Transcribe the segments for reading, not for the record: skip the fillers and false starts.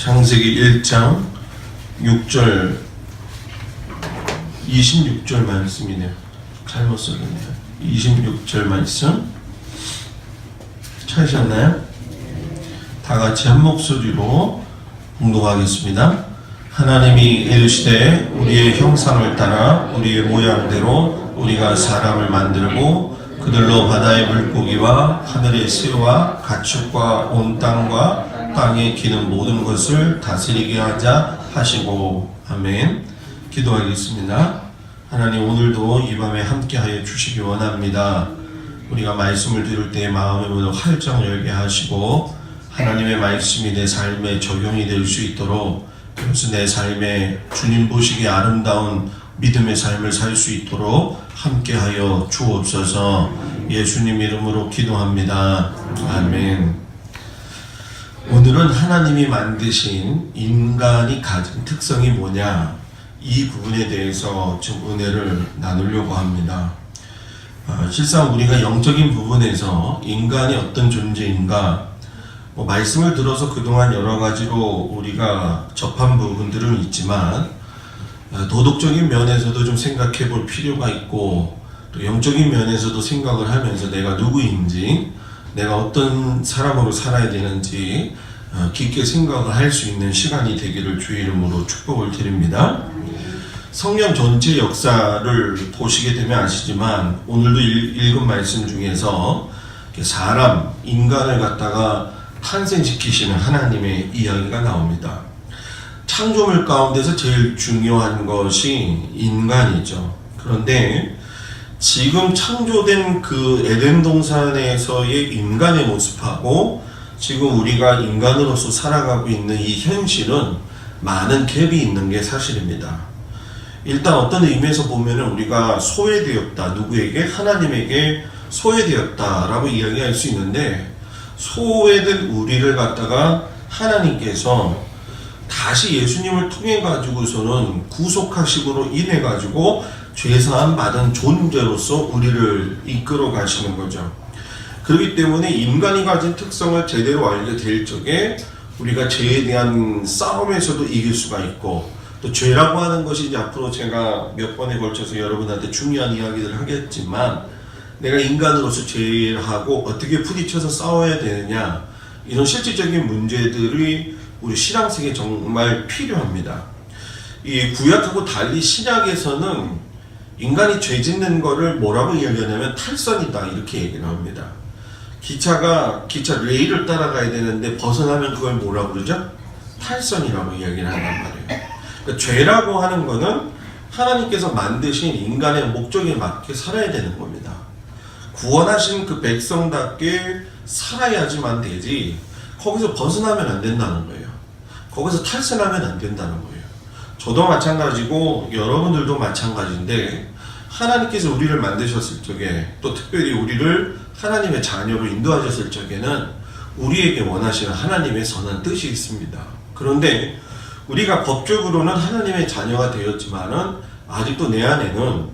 창세기 1장 6절 26절 말씀이네요. 잘못 써졌네요. 26절 말씀 찾으셨나요? 다 같이 한 목소리로 공독하겠습니다. 하나님이 이르시되 우리의 형상을 따라 우리의 모양대로 우리가 사람을 만들고 그들로 바다의 물고기와 하늘의 새와 가축과 온 땅과 땅에 기는 모든 것을 다스리게 하자 하시고. 아멘. 기도하겠습니다. 하나님, 오늘도 이 밤에 함께하여 주시기 원합니다. 우리가 말씀을 들을 때 마음의 문을 활짝 열게 하시고 하나님의 말씀이 내 삶에 적용이 될 수 있도록, 그래서 내 삶에 주님 보시기에 아름다운 믿음의 삶을 살 수 있도록 함께하여 주옵소서. 예수님 이름으로 기도합니다. 아멘. 오늘은 하나님이 만드신 인간이 가진 특성이 뭐냐, 이 부분에 대해서 좀 은혜를 나누려고 합니다. 실상 우리가 영적인 부분에서 인간이 어떤 존재인가, 말씀을 들어서 그동안 여러 가지로 우리가 접한 부분들은 있지만 도덕적인 면에서도 좀 생각해 볼 필요가 있고, 또 영적인 면에서도 생각을 하면서 내가 누구인지, 내가 어떤 사람으로 살아야 되는지 깊게 생각을 할 수 있는 시간이 되기를 주의 이름으로 축복을 드립니다. 성경 전체 역사를 보시게 되면 아시지만 오늘도 읽은 말씀 중에서 사람, 인간을 갖다가 탄생시키시는 하나님의 이야기가 나옵니다. 창조물 가운데서 제일 중요한 것이 인간이죠. 그런데 지금 창조된 그 에덴 동산에서의 인간의 모습하고 지금 우리가 인간으로서 살아가고 있는 이 현실은 많은 갭이 있는 게 사실입니다. 일단 어떤 의미에서 보면 우리가 소외되었다, 누구에게? 하나님에게 소외되었다라고 이야기할 수 있는데, 소외된 우리를 갖다가 하나님께서 다시 예수님을 통해 가지고서는 구속하심으로 인해 가지고 죄사함 받은 존재로서 우리를 이끌어 가시는 거죠. 그렇기 때문에 인간이 가진 특성을 제대로 알게 될 적에 우리가 죄에 대한 싸움에서도 이길 수가 있고, 또 죄라고 하는 것이 이제 앞으로 제가 몇 번에 걸쳐서 여러분한테 중요한 이야기를 하겠지만, 내가 인간으로서 죄하고 어떻게 부딪혀서 싸워야 되느냐, 이런 실질적인 문제들이 우리 신앙생에 정말 필요합니다. 이 구약하고 달리 신약에서는 인간이 죄 짓는 거를 뭐라고 이야기하냐면 탈선이다, 이렇게 얘기를 합니다. 기차 레일을 따라가야 되는데 벗어나면 그걸 뭐라고 그러죠? 탈선이라고 이야기를 한단 말이에요. 그러니까 죄라고 하는 거는 하나님께서 만드신 인간의 목적에 맞게 살아야 되는 겁니다. 구원하신 그 백성답게 살아야지만 되지, 거기서 벗어나면 안 된다는 거예요. 거기서 탈선하면 안 된다는 거예요. 저도 마찬가지고 여러분들도 마찬가지인데, 하나님께서 우리를 만드셨을 적에, 또 특별히 우리를 하나님의 자녀로 인도하셨을 적에는 우리에게 원하시는 하나님의 선한 뜻이 있습니다. 그런데 우리가 법적으로는 하나님의 자녀가 되었지만은 아직도 내 안에는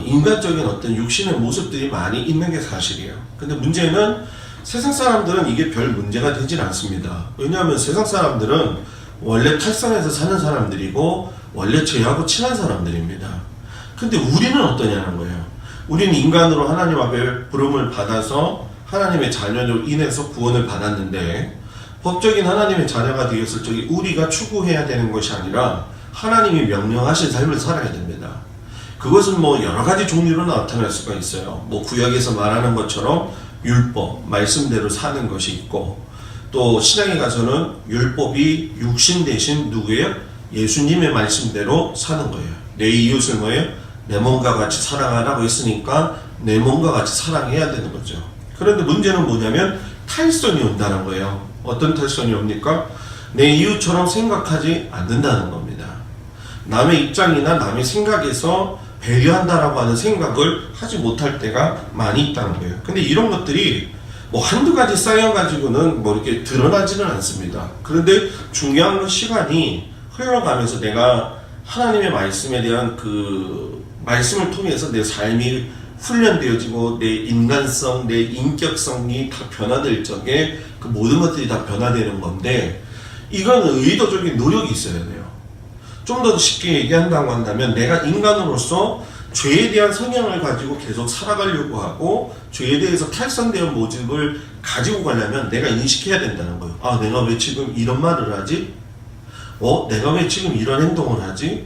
인간적인 어떤 육신의 모습들이 많이 있는 게 사실이에요. 근데 문제는 세상 사람들은 이게 별 문제가 되질 않습니다. 왜냐하면 세상 사람들은 원래 탈선해서 사는 사람들이고 원래 죄하고 친한 사람들입니다. 근데 우리는 어떠냐는 거예요. 우리는 인간으로 하나님 앞에 부름을 받아서 하나님의 자녀로 인해서 구원을 받았는데, 법적인 하나님의 자녀가 되었을 적에 우리가 추구해야 되는 것이 아니라 하나님이 명령하신 삶을 살아야 됩니다. 그것은 여러 가지 종류로 나타날 수가 있어요. 구약에서 말하는 것처럼 율법, 말씀대로 사는 것이 있고, 또 신약에 가서는 율법이 육신 대신 누구예요? 예수님의 말씀대로 사는 거예요. 내 이웃을 뭐예요? 내 몸과 같이 사랑하라고 했으니까 내 몸과 같이 사랑해야 되는 거죠. 그런데 문제는 뭐냐면 탈선이 온다는 거예요. 어떤 탈선이 옵니까? 내 이웃처럼 생각하지 않는다는 겁니다. 남의 입장이나 남의 생각에서 배려한다라고 하는 생각을 하지 못할 때가 많이 있다는 거예요. 근데 이런 것들이 한두 가지 쌓여가지고는 이렇게 드러나지는 않습니다. 그런데 중요한 건 시간이 흘러가면서 내가 하나님의 말씀에 대한 그 말씀을 통해서 내 삶이 훈련되어지고 내 인간성, 내 인격성이 다 변화될 적에 그 모든 것들이 다 변화되는 건데, 이건 의도적인 노력이 있어야 돼요. 좀 더 쉽게 얘기한다고 한다면 내가 인간으로서 죄에 대한 성향을 가지고 계속 살아가려고 하고 죄에 대해서 탈선된 모습을 가지고 가려면 내가 인식해야 된다는 거예요. 아, 내가 왜 지금 이런 말을 하지? 내가 왜 지금 이런 행동을 하지?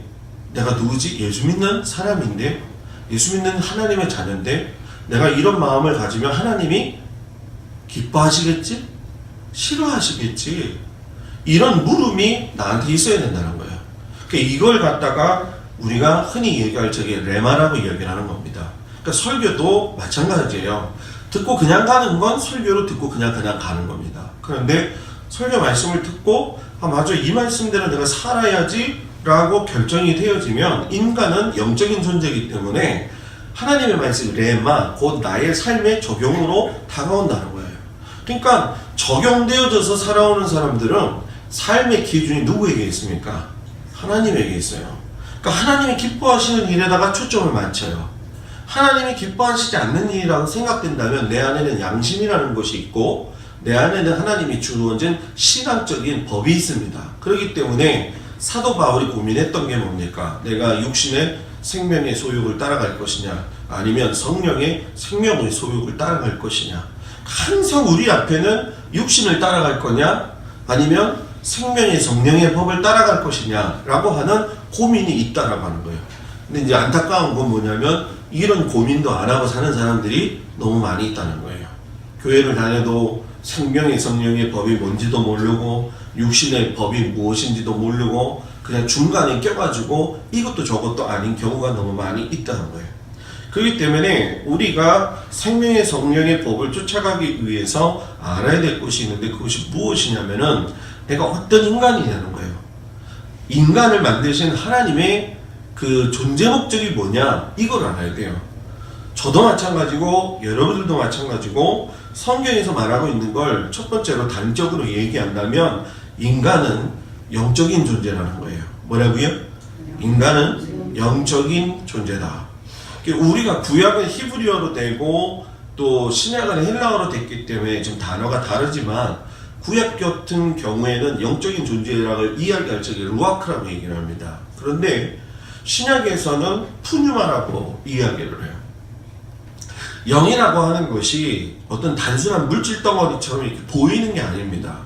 내가 누구지? 예수 믿는 사람인데? 예수 믿는 하나님의 자녀인데? 내가 이런 마음을 가지면 하나님이 기뻐하시겠지? 싫어하시겠지? 이런 물음이 나한테 있어야 된다는 거예요. 그러니까 이걸 갖다가 우리가 흔히 얘기할 적에 레마라고 이야기를 하는 겁니다. 그러니까 설교도 마찬가지예요. 듣고 그냥 가는 건 설교로 듣고 그냥 가는 겁니다. 그런데 설교 말씀을 듣고 맞아, 이 말씀대로 내가 살아야지 라고 결정이 되어지면 인간은 영적인 존재이기 때문에 하나님의 말씀 레마, 곧 나의 삶의 적용으로 다가온다는 거예요. 그러니까 적용되어져서 살아오는 사람들은 삶의 기준이 누구에게 있습니까? 하나님에게 있어요. 그러니까 하나님이 기뻐하시는 일에다가 초점을 맞춰요. 하나님이 기뻐하시지 않는 일이라고 생각된다면 내 안에는 양심이라는 것이 있고 내 안에는 하나님이 주어진 신앙적인 법이 있습니다. 그렇기 때문에 사도 바울이 고민했던 게 뭡니까? 내가 육신의 생명의 소욕을 따라갈 것이냐 아니면 성령의 생명의 소욕을 따라갈 것이냐. 항상 우리 앞에는 육신을 따라갈 거냐 아니면 생명의 성령의 법을 따라갈 것이냐 라고 하는 고민이 있다라고 하는 거예요. 근데 이제 안타까운 건 뭐냐면 이런 고민도 안 하고 사는 사람들이 너무 많이 있다는 거예요. 교회를 다녀도 생명의 성령의 법이 뭔지도 모르고 육신의 법이 무엇인지도 모르고 그냥 중간에 껴가지고 이것도 저것도 아닌 경우가 너무 많이 있다는 거예요. 그렇기 때문에 우리가 생명의 성령의 법을 쫓아가기 위해서 알아야 될 것이 있는데 그것이 무엇이냐면은 내가 어떤 인간이냐는 거예요. 인간을 만드신 하나님의 그 존재 목적이 뭐냐 이걸 알아야 돼요. 저도 마찬가지고 여러분들도 마찬가지고 성경에서 말하고 있는 걸 첫 번째로 단적으로 얘기한다면 인간은 영적인 존재라는 거예요. 뭐라고요? 인간은 영적인 존재다. 우리가 구약은 히브리어로 되고 또 신약은 헬라어로 됐기 때문에 지금 단어가 다르지만 구약 같은 경우에는 영적인 존재라고 이야기할 적에 루아크라고 얘기를 합니다. 그런데 신약에서는 푸뉴마라고 이야기를 해요. 영이라고 하는 것이 어떤 단순한 물질 덩어리처럼 이렇게 보이는 게 아닙니다.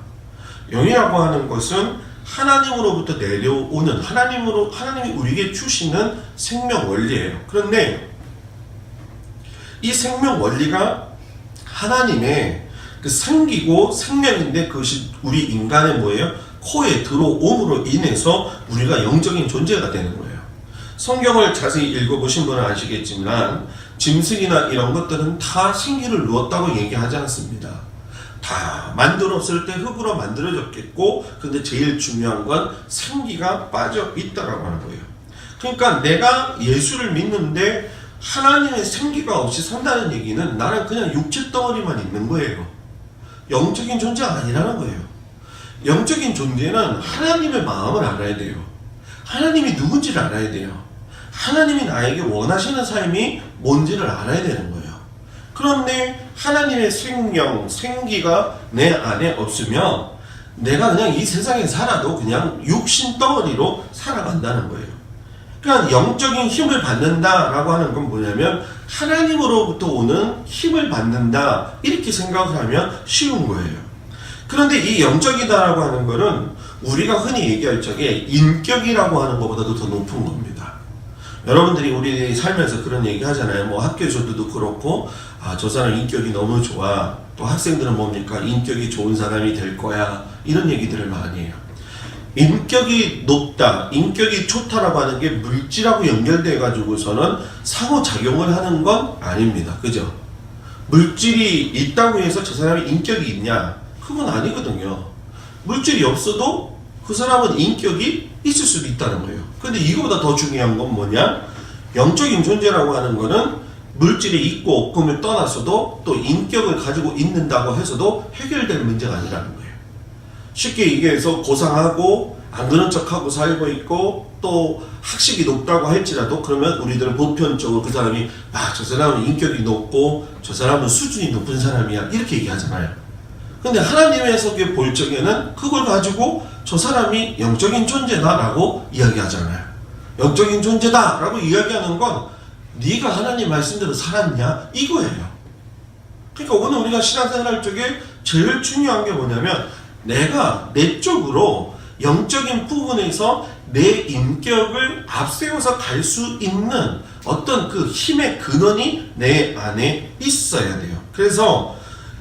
영이라고 하는 것은 하나님으로부터 내려오는 하나님이 우리에게 주시는 생명 원리예요. 그런데 이 생명 원리가 하나님의 그 생기고 생명인데 그것이 우리 인간의 뭐예요? 코에 들어옴으로 인해서 우리가 영적인 존재가 되는 거예요. 성경을 자세히 읽어보신 분은 아시겠지만 짐승이나 이런 것들은 다 생기를 누었다고 얘기하지 않습니다. 다 만들었을 때 흙으로 만들어졌겠고 근데 제일 중요한 건 생기가 빠져 있다라고 하는 거예요. 그러니까 내가 예수를 믿는데 하나님의 생기가 없이 산다는 얘기는 나는 그냥 육체 덩어리만 있는 거예요. 영적인 존재가 아니라는 거예요. 영적인 존재는 하나님의 마음을 알아야 돼요. 하나님이 누군지를 알아야 돼요. 하나님이 나에게 원하시는 삶이 뭔지를 알아야 되는 거예요. 그런데 하나님의 생명, 생기가 내 안에 없으면 내가 그냥 이 세상에 살아도 그냥 육신 덩어리로 살아간다는 거예요. 그러니까 영적인 힘을 받는다라고 하는 건 뭐냐면 하나님으로부터 오는 힘을 받는다 이렇게 생각을 하면 쉬운 거예요. 그런데 이 영적이다라고 하는 거는 우리가 흔히 얘기할 적에 인격이라고 하는 것보다도 더 높은 겁니다. 여러분들이 우리 살면서 그런 얘기 하잖아요. 뭐 학교에서도 그렇고 저 사람 인격이 너무 좋아. 또 학생들은 뭡니까? 인격이 좋은 사람이 될 거야. 이런 얘기들을 많이 해요. 인격이 높다, 인격이 좋다라고 하는 게 물질하고 연결돼 가지고서는 상호작용을 하는 건 아닙니다. 그죠? 물질이 있다고 해서 저 사람이 인격이 있냐? 그건 아니거든요. 물질이 없어도 그 사람은 인격이 있을 수도 있다는 거예요. 근데 이거보다 더 중요한 건 뭐냐? 영적인 존재라고 하는 거는 물질이 있고 없음을 떠나서도 또 인격을 가지고 있는다고 해서도 해결될 문제가 아니라는 거예요. 쉽게 얘기해서 고상하고 안 그런 척하고 살고 있고 또 학식이 높다고 할지라도 그러면 우리들은 보편적으로 그 사람이 저 사람은 인격이 높고 저 사람은 수준이 높은 사람이야 이렇게 얘기하잖아요. 근데 하나님의 해석에 볼 적에는 그걸 가지고 저 사람이 영적인 존재다라고 이야기하잖아요. 영적인 존재다라고 이야기하는 건 네가 하나님 말씀대로 살았냐 이거예요. 그러니까 오늘 우리가 신앙생활 쪽에 제일 중요한 게 뭐냐면 내가 내적으로 영적인 부분에서 내 인격을 앞세워서 갈 수 있는 어떤 그 힘의 근원이 내 안에 있어야 돼요. 그래서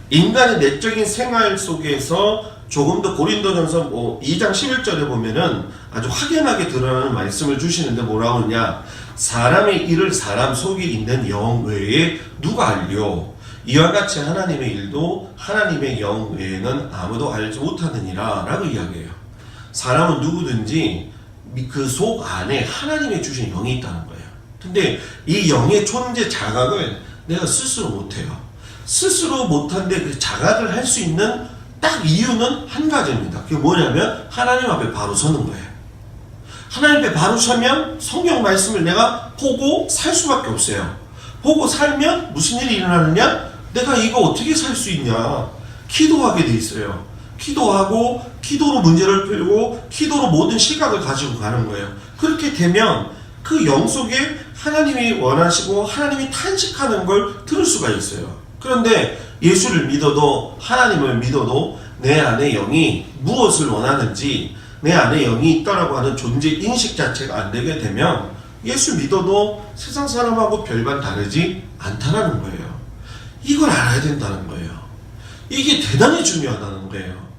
인간의 내적인 생활 속에서 조금 더 고린도전서 2장 11절에 보면은 아주 확연하게 드러나는 말씀을 주시는데 뭐라고 하냐, 사람의 일을 사람 속에 있는 영 외에 누가 알려? 이와 같이 하나님의 일도 하나님의 영 외에는 아무도 알지 못하느니라 라고 이야기해요. 사람은 누구든지 그 속 안에 하나님의 주신 영이 있다는 거예요. 근데 이 영의 존재 자각을 내가 스스로 못해요. 스스로 못한데 그 자각을 할 수 있는 딱 이유는 한 가지입니다. 그게 뭐냐면 하나님 앞에 바로 서는 거예요. 하나님 앞에 바로 서면 성경 말씀을 내가 보고 살 수밖에 없어요. 보고 살면 무슨 일이 일어나느냐? 내가 이거 어떻게 살 수 있냐? 기도하게 돼 있어요. 기도하고 기도로 문제를 풀고 기도로 모든 시각을 가지고 가는 거예요. 그렇게 되면 그 영 속에 하나님이 원하시고 하나님이 탄식하는 걸 들을 수가 있어요. 그런데 예수를 믿어도 하나님을 믿어도 내 안에 영이 무엇을 원하는지 내 안에 영이 있다라고 하는 존재 인식 자체가 안 되게 되면 예수 믿어도 세상 사람하고 별반 다르지 않다라는 거예요. 이걸 알아야 된다는 거예요. 이게 대단히 중요하다는 거예요.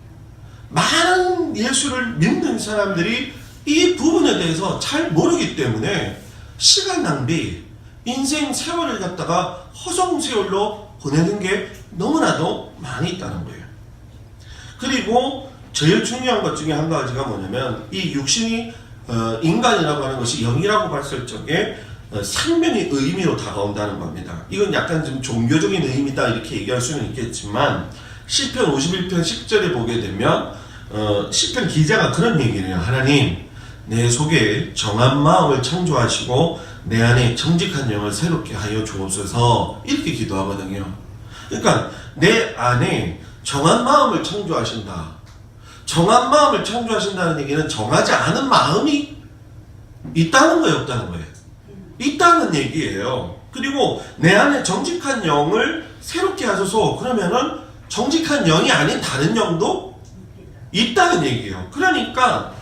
많은 예수를 믿는 사람들이 이 부분에 대해서 잘 모르기 때문에 시간 낭비, 인생 세월을 갖다가 허송세월로 보내는 게 너무나도 많이 있다는 거예요. 그리고 제일 중요한 것 중에 한 가지가 뭐냐면 이 육신이 인간이라고 하는 것이 영이라고 봤을 적에 생명의 의미로 다가온다는 겁니다. 이건 약간 좀 종교적인 의미다 이렇게 얘기할 수는 있겠지만 시편 51편 10절에 보게 되면 시편 기자가 그런 얘기를 해요. 하나님, 내 속에 정한 마음을 창조하시고 내 안에 정직한 영을 새롭게 하여 주옵소서 이렇게 기도하거든요. 그러니까 내 안에 정한 마음을 창조하신다. 정한 마음을 창조하신다는 얘기는 정하지 않은 마음이 있다는 거예요, 없다는 거예요? 있다는 얘기예요. 그리고 내 안에 정직한 영을 새롭게 하소서. 그러면은 정직한 영이 아닌 다른 영도 있다는 얘기예요. 그러니까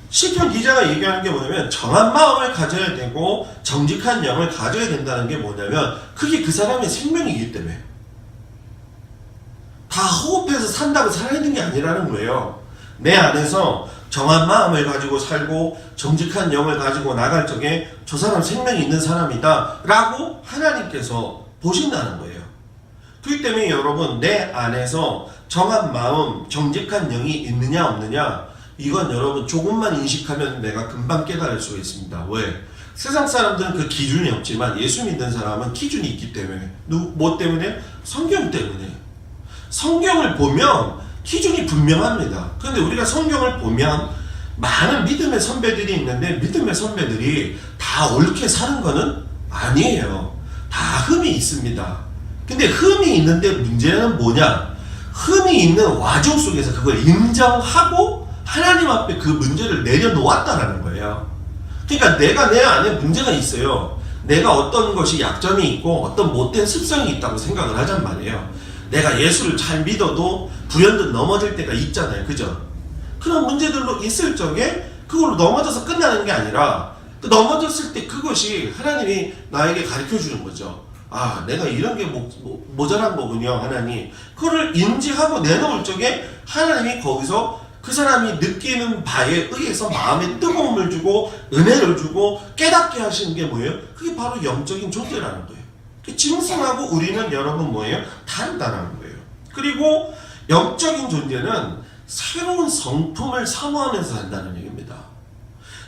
시편 기자가 얘기하는 게 뭐냐면 정한 마음을 가져야 되고 정직한 영을 가져야 된다는 게 뭐냐면 그게 그 사람의 생명이기 때문에 다 호흡해서 산다고 살아있는 게 아니라는 거예요. 내 안에서 정한 마음을 가지고 살고 정직한 영을 가지고 나갈 적에 저 사람 생명이 있는 사람이다 라고 하나님께서 보신다는 거예요. 그렇기 때문에 여러분, 내 안에서 정한 마음, 정직한 영이 있느냐 없느냐, 이건 여러분 조금만 인식하면 내가 금방 깨달을 수가 있습니다. 왜? 세상 사람들은 그 기준이 없지만 예수 믿는 사람은 기준이 있기 때문에. 뭐 때문에? 성경 때문에. 성경을 보면 기준이 분명합니다. 그런데 우리가 성경을 보면 많은 믿음의 선배들이 있는데 믿음의 선배들이 다 옳게 사는 거는 아니에요. 다 흠이 있습니다. 근데 흠이 있는데 문제는 뭐냐? 흠이 있는 와중 속에서 그걸 인정하고 하나님 앞에 그 문제를 내려놓았다라는 거예요. 그러니까 내가 내 안에 문제가 있어요. 내가 어떤 것이 약점이 있고 어떤 못된 습성이 있다고 생각을 하잔 말이에요. 내가 예수를 잘 믿어도 불현듯 넘어질 때가 있잖아요. 그죠? 그런 문제들로 있을 적에 그걸로 넘어져서 끝나는 게 아니라 또 넘어졌을 때 그것이 하나님이 나에게 가르쳐 주는 거죠. 아, 내가 이런 게 모자란 거군요, 하나님. 그거를 인지하고 내놓을 적에 하나님이 거기서 그 사람이 느끼는 바에 의해서 마음에 뜨거움을 주고 은혜를 주고 깨닫게 하시는 게 뭐예요? 그게 바로 영적인 존재라는 거예요. 짐승하고 우리는 여러분 뭐예요? 다르다는 거예요. 그리고 영적인 존재는 새로운 성품을 사모하면서 한다는 얘기입니다.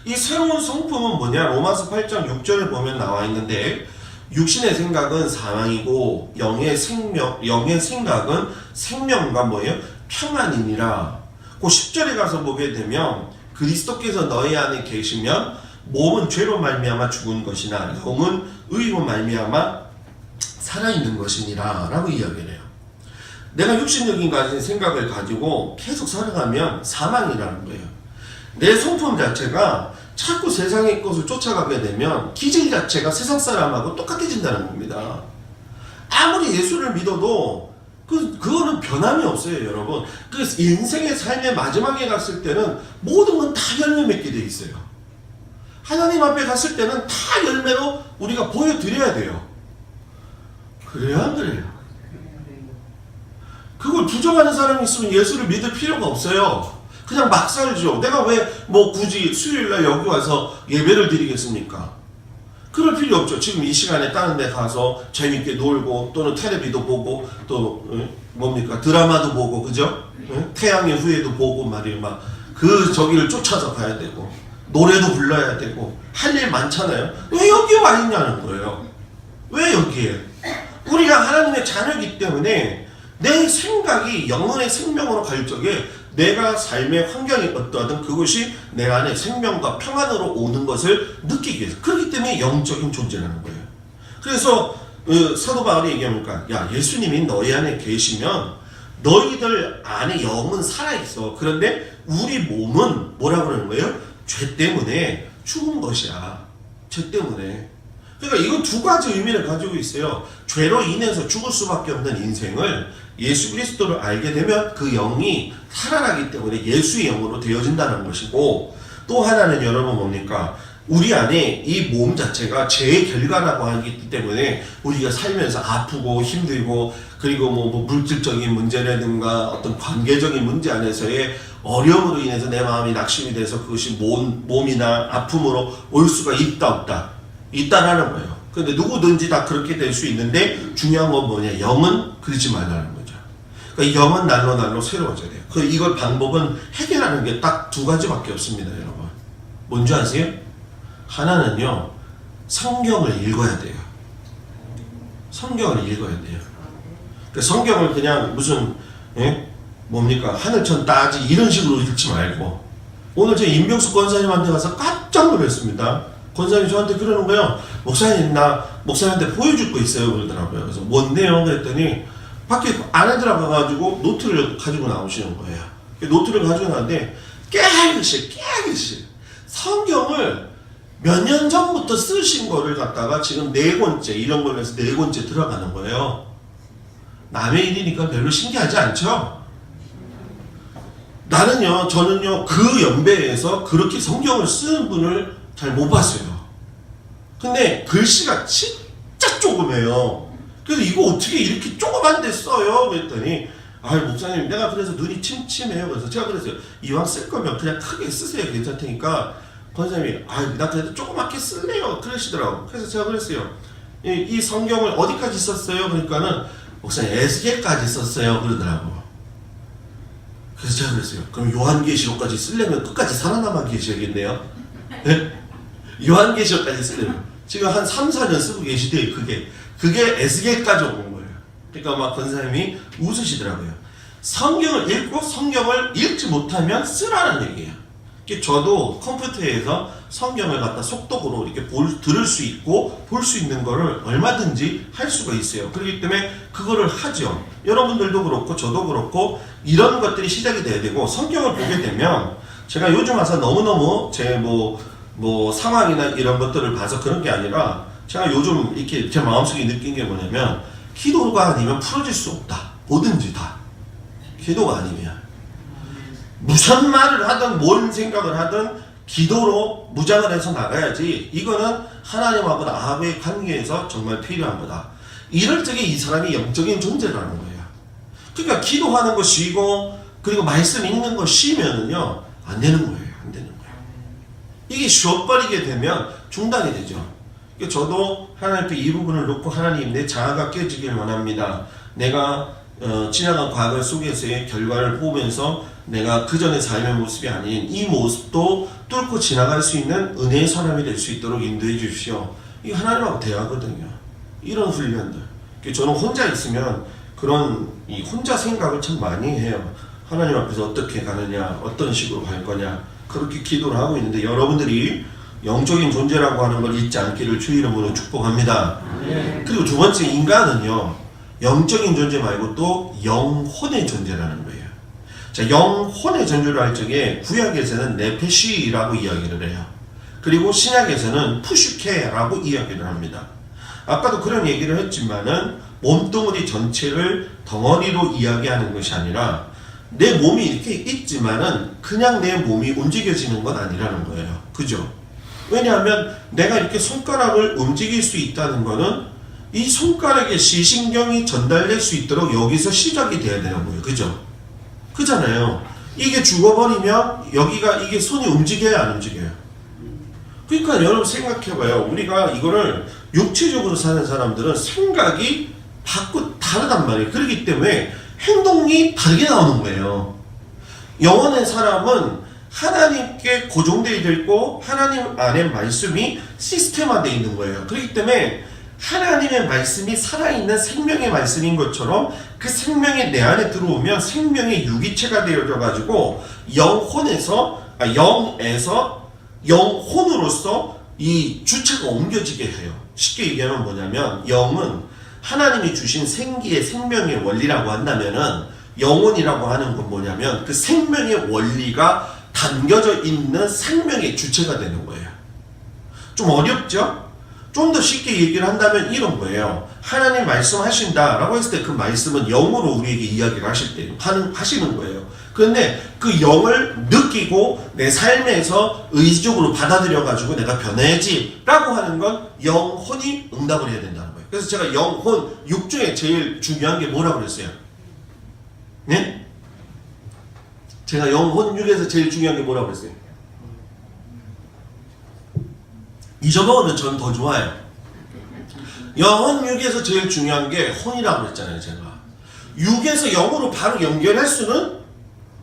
이 새로운 성품은 뭐냐? 로마서 8장 6절에 보면 나와 있는데 육신의 생각은 사망이고 영의 생각은 생명과 뭐예요? 평안이니라. 그 10절에 가서 보게 되면 그리스도께서 너희 안에 계시면 몸은 죄로 말미암아 죽은 것이나 영은 의로 말미암아 살아있는 것이니라 라고 이야기를 해요. 내가 육신적인 가진 생각을 가지고 계속 살아가면 사망이라는 거예요. 내 성품 자체가 자꾸 세상의 것을 쫓아가게 되면 기질 자체가 세상 사람하고 똑같아진다는 겁니다. 아무리 예수를 믿어도 그거는 변함이 없어요, 여러분. 그래서 인생의 삶의 마지막에 갔을 때는 모든 건 다 열매 맺게 돼 있어요. 하나님 앞에 갔을 때는 다 열매로 우리가 보여드려야 돼요. 그래요, 안 그래요? 그걸 부정하는 사람이 있으면 예수를 믿을 필요가 없어요. 그냥 막 살죠. 내가 왜 굳이 수요일날 여기 와서 예배를 드리겠습니까? 그럴 필요 없죠. 지금 이 시간에 다른 데 가서 재밌게 놀고 또는 텔레비도 보고 또 드라마도 보고, 그죠? 태양의 후예도 보고 말이에요. 막 저기를 쫓아서 가야 되고 노래도 불러야 되고 할 일 많잖아요. 왜 여기에 와 있냐는 거예요. 왜 여기에? 우리가 하나님의 자녀이기 때문에 내 생각이 영혼의 생명으로 갈 적에 내가 삶의 환경이 어떠하든 그것이 내 안에 생명과 평안으로 오는 것을 느끼기 위해서. 그렇기 때문에 영적인 존재라는 거예요. 그래서 사도 바울이 얘기합니까? 야, 예수님이 너희 안에 계시면 너희들 안에 영은 살아있어. 그런데 우리 몸은 뭐라고 그러는 거예요? 죄 때문에 죽은 것이야. 죄 때문에. 그러니까 이건 두 가지 의미를 가지고 있어요. 죄로 인해서 죽을 수밖에 없는 인생을 예수 그리스도를 알게 되면 그 영이 살아나기 때문에 예수의 영으로 되어진다는 것이고, 또 하나는 여러분 뭡니까? 우리 안에 이 몸 자체가 죄의 결과라고 하기 때문에 우리가 살면서 아프고 힘들고, 그리고 물질적인 문제라든가 어떤 관계적인 문제 안에서의 어려움으로 인해서 내 마음이 낙심이 돼서 그것이 몸이나 아픔으로 올 수가 있다 없다? 있다라는 거예요. 근데 누구든지 다 그렇게 될 수 있는데 중요한 건 뭐냐? 영은 그러지 말라는 거죠. 그러니까 영은 날로 새로워져야 돼요. 이걸 방법은 해결하는 게 딱 두 가지밖에 없습니다, 여러분. 뭔지 아세요? 하나는요, 성경을 읽어야 돼요. 성경을 읽어야 돼요. 그러니까 성경을 그냥 무슨 하늘천 따지 이런 식으로 읽지 말고, 오늘 제 임병수 권사님한테 가서 깜짝 놀랐습니다. 권사님이 저한테 그러는 거예요. 목사님, 나 목사님한테 보여줄 거 있어요, 그러더라고요. 그래서 뭔데요? 그랬더니 밖에 안에 들어가가지고 노트를 가지고 나오시는 거예요. 노트를 가지고 나왔는데 깨알같이 성경을 몇 년 전부터 쓰신 거를 갖다가 지금 4권째, 이런 걸로 해서 4권째 들어가는 거예요. 남의 일이니까 별로 신기하지 않죠? 저는요, 그 연배에서 그렇게 성경을 쓰는 분을 잘 못 봤어요. 근데 글씨가 진짜 조그매요. 그래서 이거 어떻게 이렇게 조그만데 써요? 그랬더니, 목사님, 내가 그래서 눈이 침침해요. 그래서 제가 그랬어요. 이왕 쓸 거면 그냥 크게 쓰세요. 괜찮다니까. 권사님이, 나 그래도 조그맣게 쓸래요. 그러시더라고. 그래서 제가 그랬어요. 이 성경을 어디까지 썼어요? 그러니까는, 목사님, 에스겔까지 썼어요. 그러더라고. 그래서 제가 그랬어요. 그럼 요한계시록까지 쓰려면 끝까지 살아남아 계셔야겠네요. 네? 요한계시록까지 쓰려면. 지금 한 3, 4년 쓰고 계시대요. 그게 에스겔까지 온 거예요. 그러니까 막 권사님이 웃으시더라고요. 성경을 읽고 성경을 읽지 못하면 쓰라는 얘기예요. 저도 컴퓨터에서 성경을 갖다 속독으로 이렇게 들을 수 있고 볼 수 있는 거를 얼마든지 할 수가 있어요. 그렇기 때문에 그거를 하죠. 여러분들도 그렇고 저도 그렇고 이런 것들이 시작이 돼야 되고, 성경을 보게 되면 제가 요즘 와서 너무너무 제 상황이나 이런 것들을 봐서 그런 게 아니라, 제가 요즘 이렇게 제 마음속에 느낀 게 뭐냐면, 기도가 아니면 풀어질 수 없다. 뭐든지 다. 기도가 아니면. 무슨 말을 하든 뭔 생각을 하든 기도로 무장을 해서 나가야지. 이거는 하나님하고 나하고의 관계에서 정말 필요한 거다. 이럴 적에 이 사람이 영적인 존재라는 거예요. 그러니까 기도하는 거 쉬고, 그리고 말씀 읽는 거 쉬면은요, 안 되는 거예요. 안 되는 거예요. 이게 쉬어버리게 되면 중단이 되죠. 저도 하나님께 이 부분을 놓고, 하나님, 내 자아가 깨지길 원합니다. 내가 지나간 과거 속에서의 결과를 보면서 내가 그전의 삶의 모습이 아닌 이 모습도 뚫고 지나갈 수 있는 은혜의 사람이 될 수 있도록 인도해 주십시오. 이게 하나님하고 대화거든요. 이런 훈련들. 저는 혼자 있으면 그런 혼자 생각을 참 많이 해요. 하나님 앞에서 어떻게 가느냐, 어떤 식으로 갈 거냐, 그렇게 기도를 하고 있는데, 여러분들이 영적인 존재라고 하는 걸 잊지 않기를 주의 이름으로 축복합니다. 그리고 두 번째, 인간은요, 영적인 존재 말고 또 영혼의 존재라는 거예요. 자, 영혼의 존재로 할 적에 구약에서는 네페시라고 이야기를 해요. 그리고 신약에서는 푸슈케라고 이야기를 합니다. 아까도 그런 얘기를 했지만은 몸뚱어리 전체를 덩어리로 이야기하는 것이 아니라 내 몸이 이렇게 있지만은 그냥 내 몸이 움직여지는 건 아니라는 거예요. 그죠? 왜냐하면 내가 이렇게 손가락을 움직일 수 있다는 거는 이 손가락에 시신경이 전달될 수 있도록 여기서 시작이 돼야 되는 거예요. 그죠? 그잖아요. 이게 죽어버리면 여기가 이게 손이 움직여야 안 움직여요. 그러니까 여러분 생각해봐요. 우리가 이거를 육체적으로 사는 사람들은 생각이 자꾸 다르단 말이에요. 그렇기 때문에 행동이 다르게 나오는 거예요. 영혼의 사람은 하나님께 고정되어 있고 하나님 안에 말씀이 시스템화되어 있는 거예요. 그렇기 때문에 하나님의 말씀이 살아있는 생명의 말씀인 것처럼 그 생명이 내 안에 들어오면 생명의 유기체가 되어져 가지고 영에서 영혼으로서 이 주체가 옮겨지게 해요. 쉽게 얘기하면 뭐냐면 영은 하나님이 주신 생기의 생명의 원리라고 한다면은 영혼이라고 하는 건 뭐냐면 그 생명의 원리가 담겨져 있는 생명의 주체가 되는 거예요. 좀 어렵죠? 좀 더 쉽게 얘기를 한다면 이런 거예요. 하나님 말씀하신다라고 했을 때 그 말씀은 영으로 우리에게 이야기를 하시는 거예요. 그런데 그 영을 느끼고 내 삶에서 의지적으로 받아들여가지고 내가 변해야지라고 하는 건 영혼이 응답을 해야 된다는 거예요. 그래서 제가 영혼 6 중에 제일 중요한 게 뭐라고 그랬어요? 네? 제가 영혼 6에서 제일 중요한 게 뭐라고 그랬어요? 잊어먹으면 저는 더 좋아요. 영혼 6에서 제일 중요한 게 혼이라고 그랬잖아요. 제가 6에서 영으로 바로 연결할 수는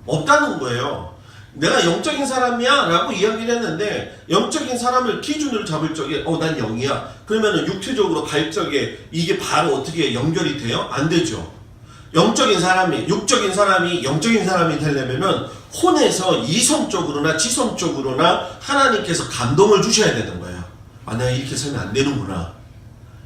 없다는 거예요. 내가 영적인 사람이야 라고 이야기를 했는데 영적인 사람을 기준으로 잡을 적에 난 영이야. 그러면은 육체적으로 갈 적에 이게 바로 어떻게 연결이 돼요? 안 되죠. 육적인 사람이 영적인 사람이 되려면은 혼에서 이성적으로나 지성적으로나 하나님께서 감동을 주셔야 되는 거예요. 내가 이렇게 살면 안 되는구나.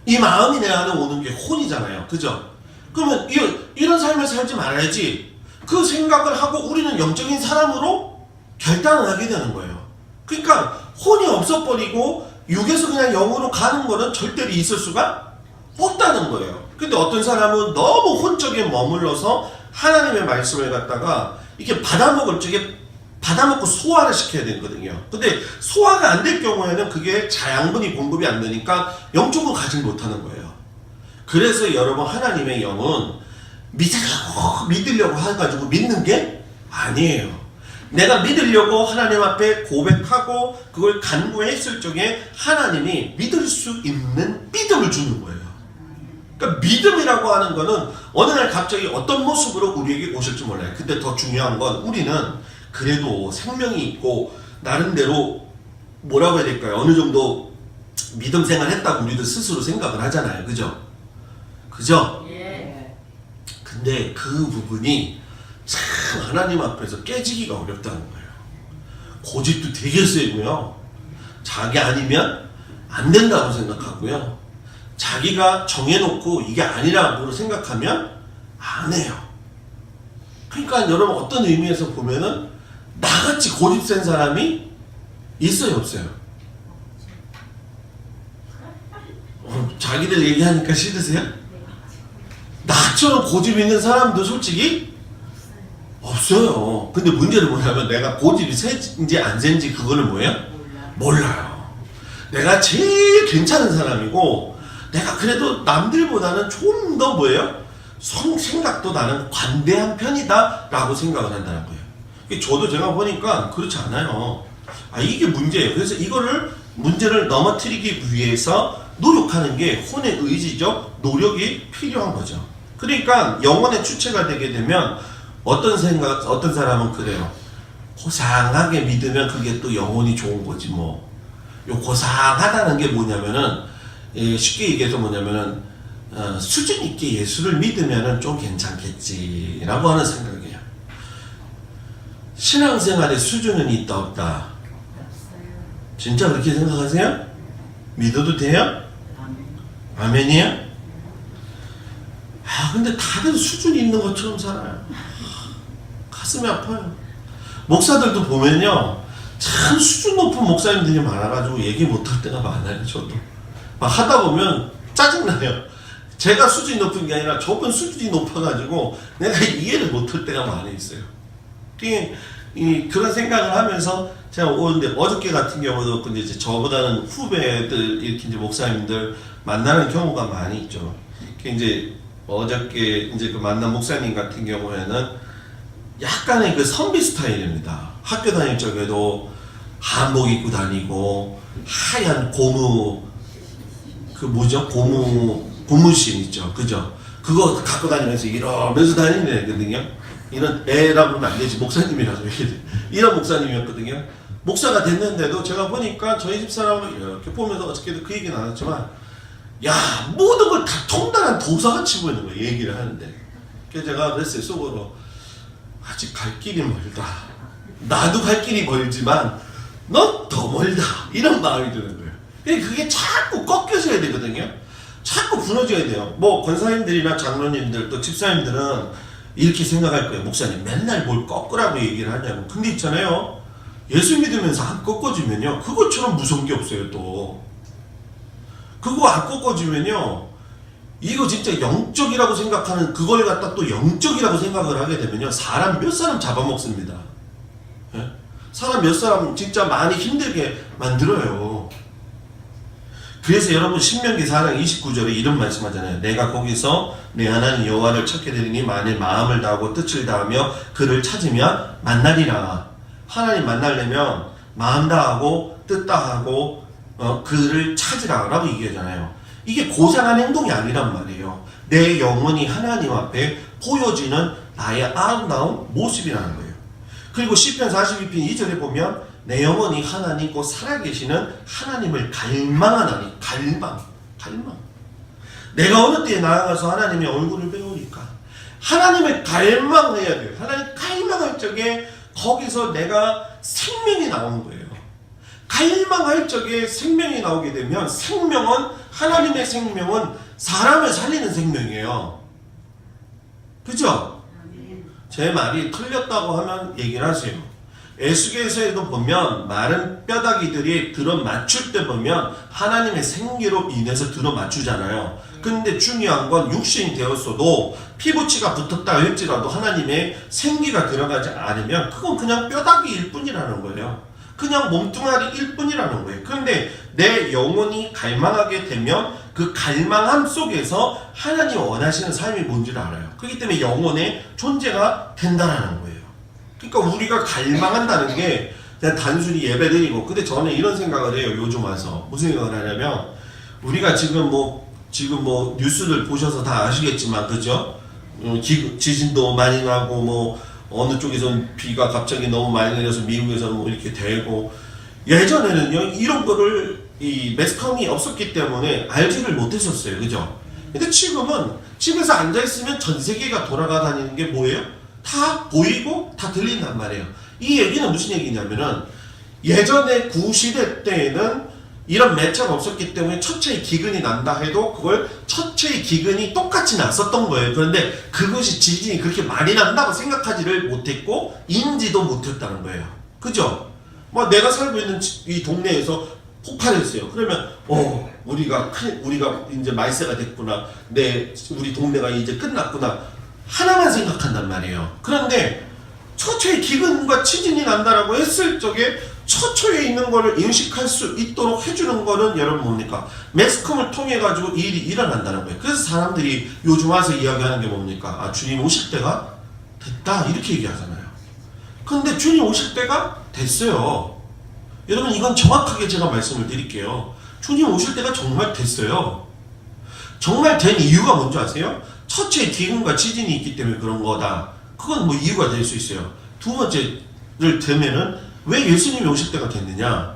이 마음이 내 안에 오는 게 혼이잖아요. 그죠? 그러면 이런 삶을 살지 말아야지. 그 생각을 하고 우리는 영적인 사람으로 결단을 하게 되는 거예요. 그러니까 혼이 없어버리고 6에서 그냥 영으로 가는 거는 절대로 있을 수가 없다는 거예요. 근데 어떤 사람은 너무 혼적에 머물러서 하나님의 말씀을 갖다가 이렇게 받아먹을 적에 받아먹고 소화를 시켜야 되거든요. 근데 소화가 안 될 경우에는 그게 자양분이 공급이 안 되니까 영적으로 가지 못하는 거예요. 그래서 여러분 하나님의 영은 믿으려고 해가지고 믿는 게 아니에요. 내가 믿으려고 하나님 앞에 고백하고 그걸 간구했을 적에 하나님이 믿을 수 있는 믿음을 주는 거예요. 그러니까 믿음이라고 하는 거는 어느 날 갑자기 어떤 모습으로 우리에게 오실지 몰라요. 근데 더 중요한 건 우리는 그래도 생명이 있고 나름대로 뭐라고 해야 될까요? 어느 정도 믿음 생활 했다고 우리도 스스로 생각을 하잖아요. 그죠? 그죠? 예. 근데 그 부분이 참 하나님 앞에서 깨지기가 어렵다는 거예요. 고집도 되게 세고요. 자기 아니면 안 된다고 생각하고요. 자기가 정해놓고 이게 아니라고 생각하면 안 해요. 그러니까 여러분 어떤 의미에서 보면은 나같이 고집 센 사람이 있어요, 없어요? 자기들 얘기하니까 싫으세요? 나처럼 고집 있는 사람도 솔직히 없어요. 근데 문제는 뭐냐면 내가 고집이 센지 안 센지 그거를 뭐예요? 몰라요. 내가 제일 괜찮은 사람이고 내가 그래도 남들보다는 좀 더 뭐예요? 생각도 나는 관대한 편이다 라고 생각을 한다는 거예요. 저도 제가 보니까 그렇지 않아요. 이게 문제예요. 그래서 이거를 문제를 넘어뜨리기 위해서 노력하는 게 혼의 의지적 노력이 필요한 거죠. 그러니까 영혼의 주체가 되게 되면 어떤 사람은 그래요. 고상하게 믿으면 그게 또 영혼이 좋은 거지 뭐. 요 고상하다는 게 뭐냐면은 쉽게 얘기해서 뭐냐면은 수준 있게 예수를 믿으면은 좀 괜찮겠지라고 하는 생각이에요. 신앙생활의 수준은 있다 없다? 진짜 그렇게 생각하세요? 믿어도 돼요? 아멘이요? 근데 다들 수준이 있는 것처럼 살아요. 가슴이 아파요. 목사들도 보면요, 참 수준 높은 목사님들이 많아가지고 얘기 못할 때가 많아요. 저도 막 하다 보면 짜증나요. 제가 수준이 높은 게 아니라 저분 수준이 높아가지고 내가 이해를 못할 때가 많이 있어요. 그런 생각을 하면서 제가 오는데, 어저께 같은 경우도 근데 이제 저보다는 후배들 이렇게 이제 목사님들 만나는 경우가 많이 있죠. 이제 어저께 이제 그 만난 목사님 같은 경우에는 약간의 그 선비 스타일입니다. 학교 다닐 적에도 한복 입고 다니고 하얀 고무, 그 뭐죠? 고무신 있죠. 그죠? 그거 갖고 다니면서 이러면서 다니는 애거든요. 이런 애라고 하면 안 되지. 목사님이라서 이런 목사님이었거든요. 목사가 됐는데도 제가 보니까 저희 집사람을 이렇게 보면서 어저께도 그 얘기 나눴지만, 야, 모든 걸 다 통달한 도사같이 보이는 거예요. 얘기를 하는데. 그래서 제가 그랬어요. 속으로. 아직 갈 길이 멀다. 나도 갈 길이 멀지만 넌 더 멀다. 이런 마음이 드는 거예요. 그게 자꾸 꺾여져야 되거든요. 자꾸 무너져야 돼요. 뭐 권사님들이나 장로님들 또 집사님들은 이렇게 생각할 거예요. 목사님 맨날 뭘 꺾으라고 얘기를 하냐고. 근데 있잖아요, 예수 믿으면서 안 꺾어지면요, 그것처럼 무서운 게 없어요. 또 그거 안 꺾어지면요, 이거 진짜 영적이라고 생각하는 그걸 갖다 또 영적이라고 생각을 하게 되면요, 사람 몇 사람 잡아먹습니다. 예? 사람 몇 사람 진짜 많이 힘들게 만들어요. 그래서 여러분 신명기 4장 29절에 이런 말씀하잖아요. 내가 거기서 내 하나님 여호와를 찾게 되리니 만일 마음을 다하고 뜻을 다하며 그를 찾으면 만나리라. 하나님 만나려면 마음 다하고 뜻 다하고 그를 찾으라 라고 얘기하잖아요. 이게 고상한 행동이 아니란 말이에요. 내 영혼이 하나님 앞에 보여지는 나의 아름다운 모습이라는 거예요. 그리고 시편 42편 2절에 보면 내 영혼이 하나님 곧 살아계시는 하나님을 갈망하나니. 갈망. 내가 어느 때에 나아가서 하나님의 얼굴을 배우니까 하나님을 갈망해야 돼요. 하나님 갈망할 적에 거기서 내가 생명이 나오는 거예요. 갈망할 적에 생명이 나오게 되면, 생명은, 하나님의 생명은 사람을 살리는 생명이에요. 그죠? 제 말이 틀렸다고 하면 얘기를 하세요. 에스겔서에도 보면 마른 뼈다귀들이 들어맞출 때 보면 하나님의 생기로 인해서 들어맞추잖아요. 근데 중요한 건 육신이 되었어도 피부치가 붙었다 할지라도 하나님의 생기가 들어가지 않으면 그건 그냥 뼈다귀일 뿐이라는 거예요. 그냥 몸뚱아리일 뿐이라는 거예요. 그런데 내 영혼이 갈망하게 되면 그 갈망함 속에서 하나님이 원하시는 삶이 뭔지를 알아요. 그렇기 때문에 영혼의 존재가 된다는 거예요. 그러니까 우리가 갈망한다는 게 그냥 단순히 예배드리고, 근데 저는 이런 생각을 해요. 요즘 와서 무슨 생각을 하냐면, 우리가 지금 뭐 뉴스를 보셔서 다 아시겠지만, 그죠? 지진도 많이 나고, 뭐 어느 쪽에서는 비가 갑자기 너무 많이 내려서 미국에서는 뭐 이렇게 되고, 예전에는요 이런 거를 이 매스컴이 없었기 때문에 알지를 못했었어요. 그죠? 근데 지금은 집에서 앉아있으면 전 세계가 돌아다니는 게 뭐예요? 다 보이고 다 들린단 말이에요. 이 얘기는 무슨 얘기냐면은, 예전에 구시대 때에는 이런 매체가 없었기 때문에 첫째의 기근이 난다 해도 그걸 첫째의 기근이 똑같이 났었던 거예요. 그런데 그것이 지진이 그렇게 많이 난다고 생각하지를 못했고 인지도 못했다는 거예요. 그죠? 뭐 내가 살고 있는 이 동네에서 폭발했어요. 그러면 우리가 이제 말세가 됐구나. 우리 동네가 이제 끝났구나. 하나만 생각한단 말이에요. 그런데 처처에 기근과 지진이 난다라고 했을 적에 처처에 있는 거를 인식할 수 있도록 해주는 거는 여러분 뭡니까? 매스컴을 통해 가지고 일이 일어난다는 거예요. 그래서 사람들이 요즘 와서 이야기하는 게 뭡니까? 주님 오실 때가 됐다 이렇게 얘기하잖아요. 근데 주님 오실 때가 됐어요. 여러분 이건 정확하게 제가 말씀을 드릴게요. 주님 오실 때가 정말 됐어요. 정말 된 이유가 뭔지 아세요? 첫째 기근과 지진이 있기 때문에 그런 거다. 그건 뭐 이유가 될 수 있어요. 두 번째를 들면은 왜 예수님이 오실 때가 됐느냐?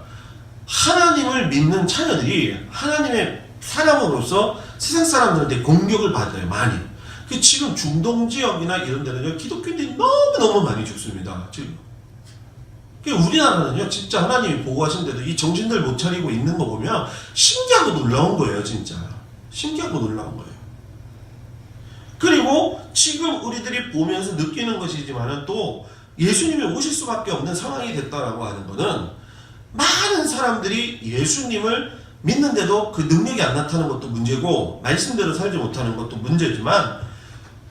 하나님을 믿는 자녀들이 하나님의 사람으로서 세상 사람들한테 공격을 받아요. 많이. 지금 중동 지역이나 이런 데는요 기독교인들이 너무너무 많이 죽습니다. 지금. 우리나라는요 진짜 하나님이 보호하신데도 이 정신들 못 차리고 있는 거 보면 신기하고 놀라운 거예요. 진짜 신기하고 놀라운 거예요. 그리고 그리고 지금 우리들이 보면서 느끼는 것이지만은 또 예수님이 오실 수밖에 없는 상황이 됐다라고 하는 것은 많은 사람들이 예수님을 믿는데도 그 능력이 안 나타나는 것도 문제고 말씀대로 살지 못하는 것도 문제지만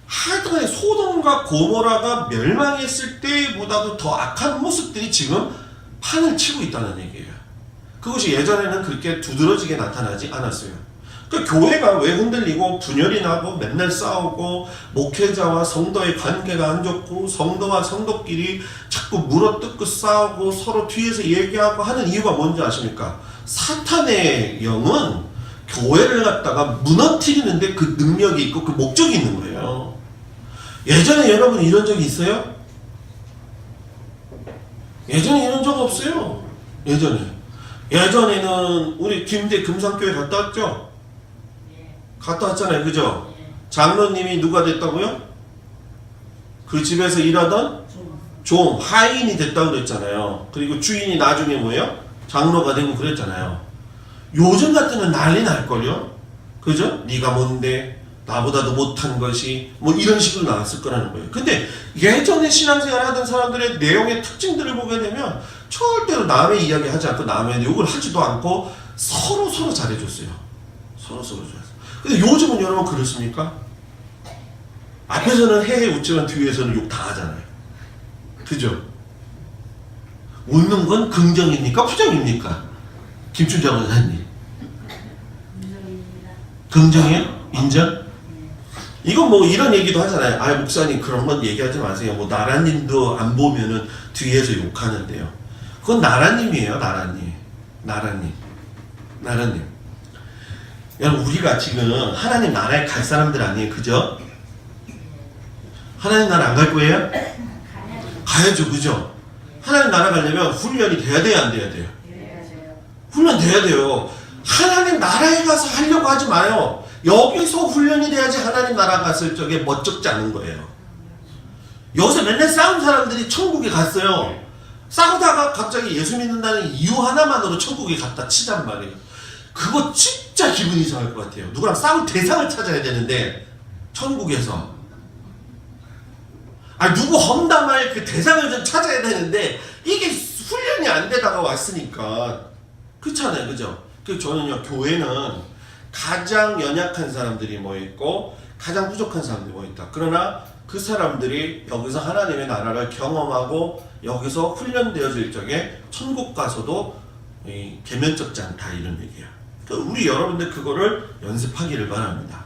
하여튼간에 소돔과 고모라가 멸망했을 때보다도 더 악한 모습들이 지금 판을 치고 있다는 얘기예요. 그것이 예전에는 그렇게 두드러지게 나타나지 않았어요. 그 교회가 왜 흔들리고 분열이 나고 맨날 싸우고 목회자와 성도의 관계가 안 좋고 성도와 성도끼리 자꾸 물어뜯고 싸우고 서로 뒤에서 얘기하고 하는 이유가 뭔지 아십니까? 사탄의 영은 교회를 갖다가 무너뜨리는데 그 능력이 있고 그 목적이 있는 거예요. 예전에 여러분 이런 적이 있어요? 예전에 이런 적 없어요. 예전에는 우리 김대 금산교회 갔다 왔죠? 갔다 왔잖아요. 그죠? 장로님이 누가 됐다고요? 그 집에서 일하던 종, 하인이 됐다고 그랬잖아요. 그리고 주인이 나중에 뭐예요? 장로가 되고 그랬잖아요. 요즘 같으면 난리 날걸요? 그죠? 네가 뭔데? 나보다도 못한 것이 뭐 이런 식으로 나왔을 거라는 거예요. 근데 예전에 신앙생활 하던 사람들의 내용의 특징들을 보게 되면 절대로 남의 이야기 하지 않고 남의 욕을 하지도 않고 서로 잘해줬어요. 서로 잘해줬어요. 근데 요즘은 여러분 그렇습니까? 앞에서는 헤헤 웃지만 뒤에서는 욕 다 하잖아요. 그죠? 웃는 건 긍정입니까? 부정입니까? 김춘장 원사님. 긍정이요? 인정? 이건 뭐 이런 얘기도 하잖아요. 아, 목사님 그런 건 얘기하지 마세요. 뭐 나라님도 안 보면은 뒤에서 욕하는데요. 그건 나라님이에요. 나라님. 여러분 우리가 지금 하나님 나라에 갈 사람들 아니에요. 그죠? 하나님 나라 안 갈 거예요? 가야죠. 그죠? 하나님 나라 가려면 훈련이 돼야 돼요? 안 돼야 돼요? 훈련 돼야 돼요. 하나님 나라에 가서 하려고 하지 마요. 여기서 훈련이 돼야지 하나님 나라 갔을 적에 멋쩍지 않은 거예요. 여기서 맨날 싸운 사람들이 천국에 갔어요. 싸우다가 갑자기 예수 믿는다는 이유 하나만으로 천국에 갔다 치잔 말이에요. 그거 진짜 기분이 이상할 것 같아요. 누구랑 싸울 대상을 찾아야 되는데 천국에서 누구 험담할 그 대상을 좀 찾아야 되는데 이게 훈련이 안 되다가 왔으니까 그렇잖아요. 그죠? 그래서 저는요, 교회는 가장 연약한 사람들이 모여있고 가장 부족한 사람들이 모여있다. 그러나 그 사람들이 여기서 하나님의 나라를 경험하고 여기서 훈련되어질 적에 천국 가서도 계면쩍지 않다 이런 얘기야. 그러니까 우리 여러분들 그거를 연습하기를 바랍니다.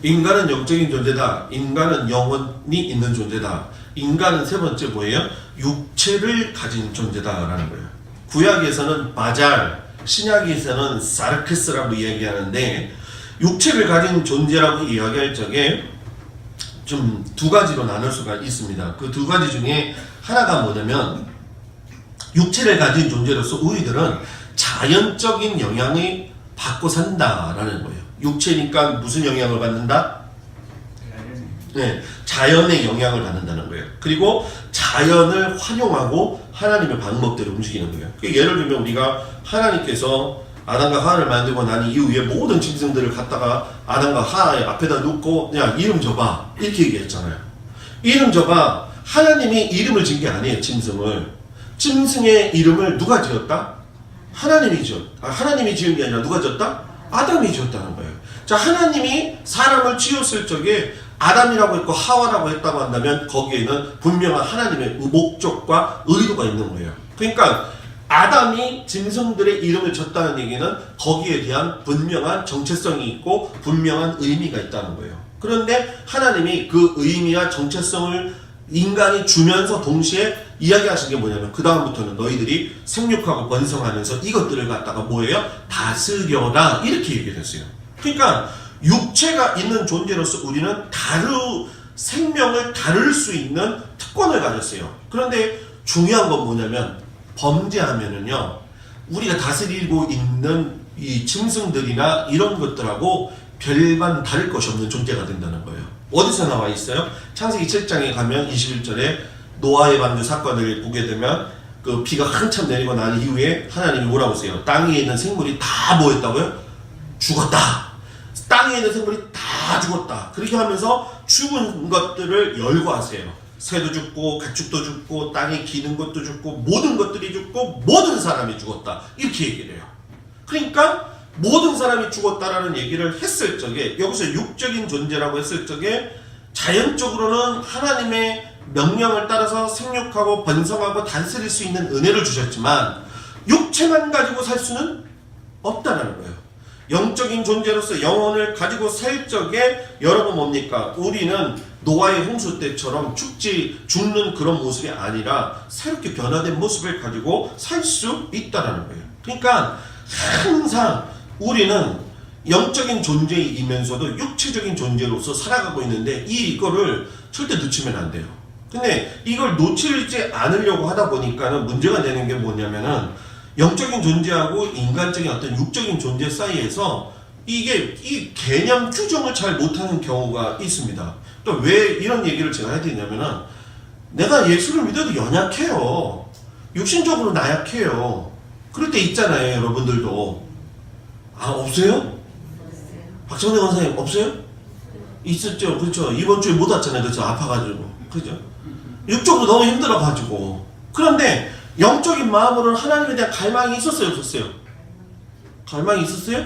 인간은 영적인 존재다. 인간은 영혼이 있는 존재다. 인간은 세 번째 뭐예요? 육체를 가진 존재다라는 거예요. 구약에서는 바잘, 신약에서는 사르크스라고 이야기하는데 육체를 가진 존재라고 이야기할 적에 좀 두 가지로 나눌 수가 있습니다. 그 두 가지 중에 하나가 뭐냐면 육체를 가진 존재로서 우리들은 자연적인 영향을 받고 산다라는 거예요. 육체니까 무슨 영향을 받는다? 네, 자연의 영향을 받는다는 거예요. 그리고 자연을 활용하고 하나님의 방법대로 움직이는 거예요. 예를 들면 우리가 하나님께서 아담과 하와를 만들고 난 이후에 모든 짐승들을 갖다가 아담과 하와 앞에다 놓고 그냥 이름 줘봐 이렇게 얘기했잖아요. 이름 줘봐. 하나님이 이름을 지은 게 아니에요. 짐승의 이름을 누가 지었다? 하나님이 지은 게 아니라 누가 지었다? 아담이 지었다는 거예요. 자, 하나님이 사람을 지었을 적에 아담이라고 했고 하와라고 했다고 한다면 거기에는 분명한 하나님의 목적과 의도가 있는 거예요. 그러니까 아담이 짐승들의 이름을 졌다는 얘기는 거기에 대한 분명한 정체성이 있고 분명한 의미가 있다는 거예요. 그런데 하나님이 그 의미와 정체성을 인간이 주면서 동시에 이야기하신 게 뭐냐면 그 다음부터는 너희들이 생육하고 번성하면서 이것들을 갖다가 뭐예요? 다스려라 이렇게 얘기했어요. 그러니까 육체가 있는 존재로서 우리는 생명을 다룰 수 있는 특권을 가졌어요. 그런데 중요한 건 뭐냐면 범죄하면은요, 우리가 다스리고 있는 이 짐승들이나 이런 것들하고 별반 다를 것이 없는 존재가 된다는 거예요. 어디서 나와 있어요? 창세기 7장에 가면 21절에 노아의 방주 사건을 보게 되면 그 비가 한참 내리고 난 이후에 하나님이 뭐라고 하세요? 땅 위에 있는 생물이 다 뭐였다고요? 죽었다. 땅에 있는 생물이 다 죽었다. 그렇게 하면서 죽은 것들을 열거하세요. 새도 죽고 가축도 죽고 땅에 기는 것도 죽고 모든 것들이 죽고 모든 사람이 죽었다. 이렇게 얘기를 해요. 그러니까 모든 사람이 죽었다라는 얘기를 했을 적에 여기서 육적인 존재라고 했을 적에 자연적으로는 하나님의 명령을 따라서 생육하고 번성하고 다스릴 수 있는 은혜를 주셨지만 육체만 가지고 살 수는 없다는 거예요. 영적인 존재로서 영혼을 가지고 살 적에 여러분 뭡니까? 우리는 노아의 홍수 때처럼 죽는 그런 모습이 아니라 새롭게 변화된 모습을 가지고 살 수 있다는 거예요. 그러니까 항상 우리는 영적인 존재이면서도 육체적인 존재로서 살아가고 있는데 이거를 절대 놓치면 안 돼요. 근데 이걸 놓치지 않으려고 하다 보니까는 문제가 되는 게 뭐냐면은 영적인 존재하고 인간적인 어떤 육적인 존재 사이에서 이게 이 개념 규정을 잘 못하는 경우가 있습니다. 또 왜 이런 얘기를 제가 해야 되냐면은 내가 예수를 믿어도 연약해요. 육신적으로 나약해요. 그럴 때 있잖아요, 여러분들도. 아, 없어요? 박정대 원사님 없어요? 있었죠. 그렇죠. 이번 주에 못 왔잖아요. 그렇죠. 아파가지고. 그죠? 육적으로 너무 힘들어가지고. 그런데 영적인 마음으로는 하나님에 대한 갈망이 있었어요? 없었어요? 갈망이 있었어요?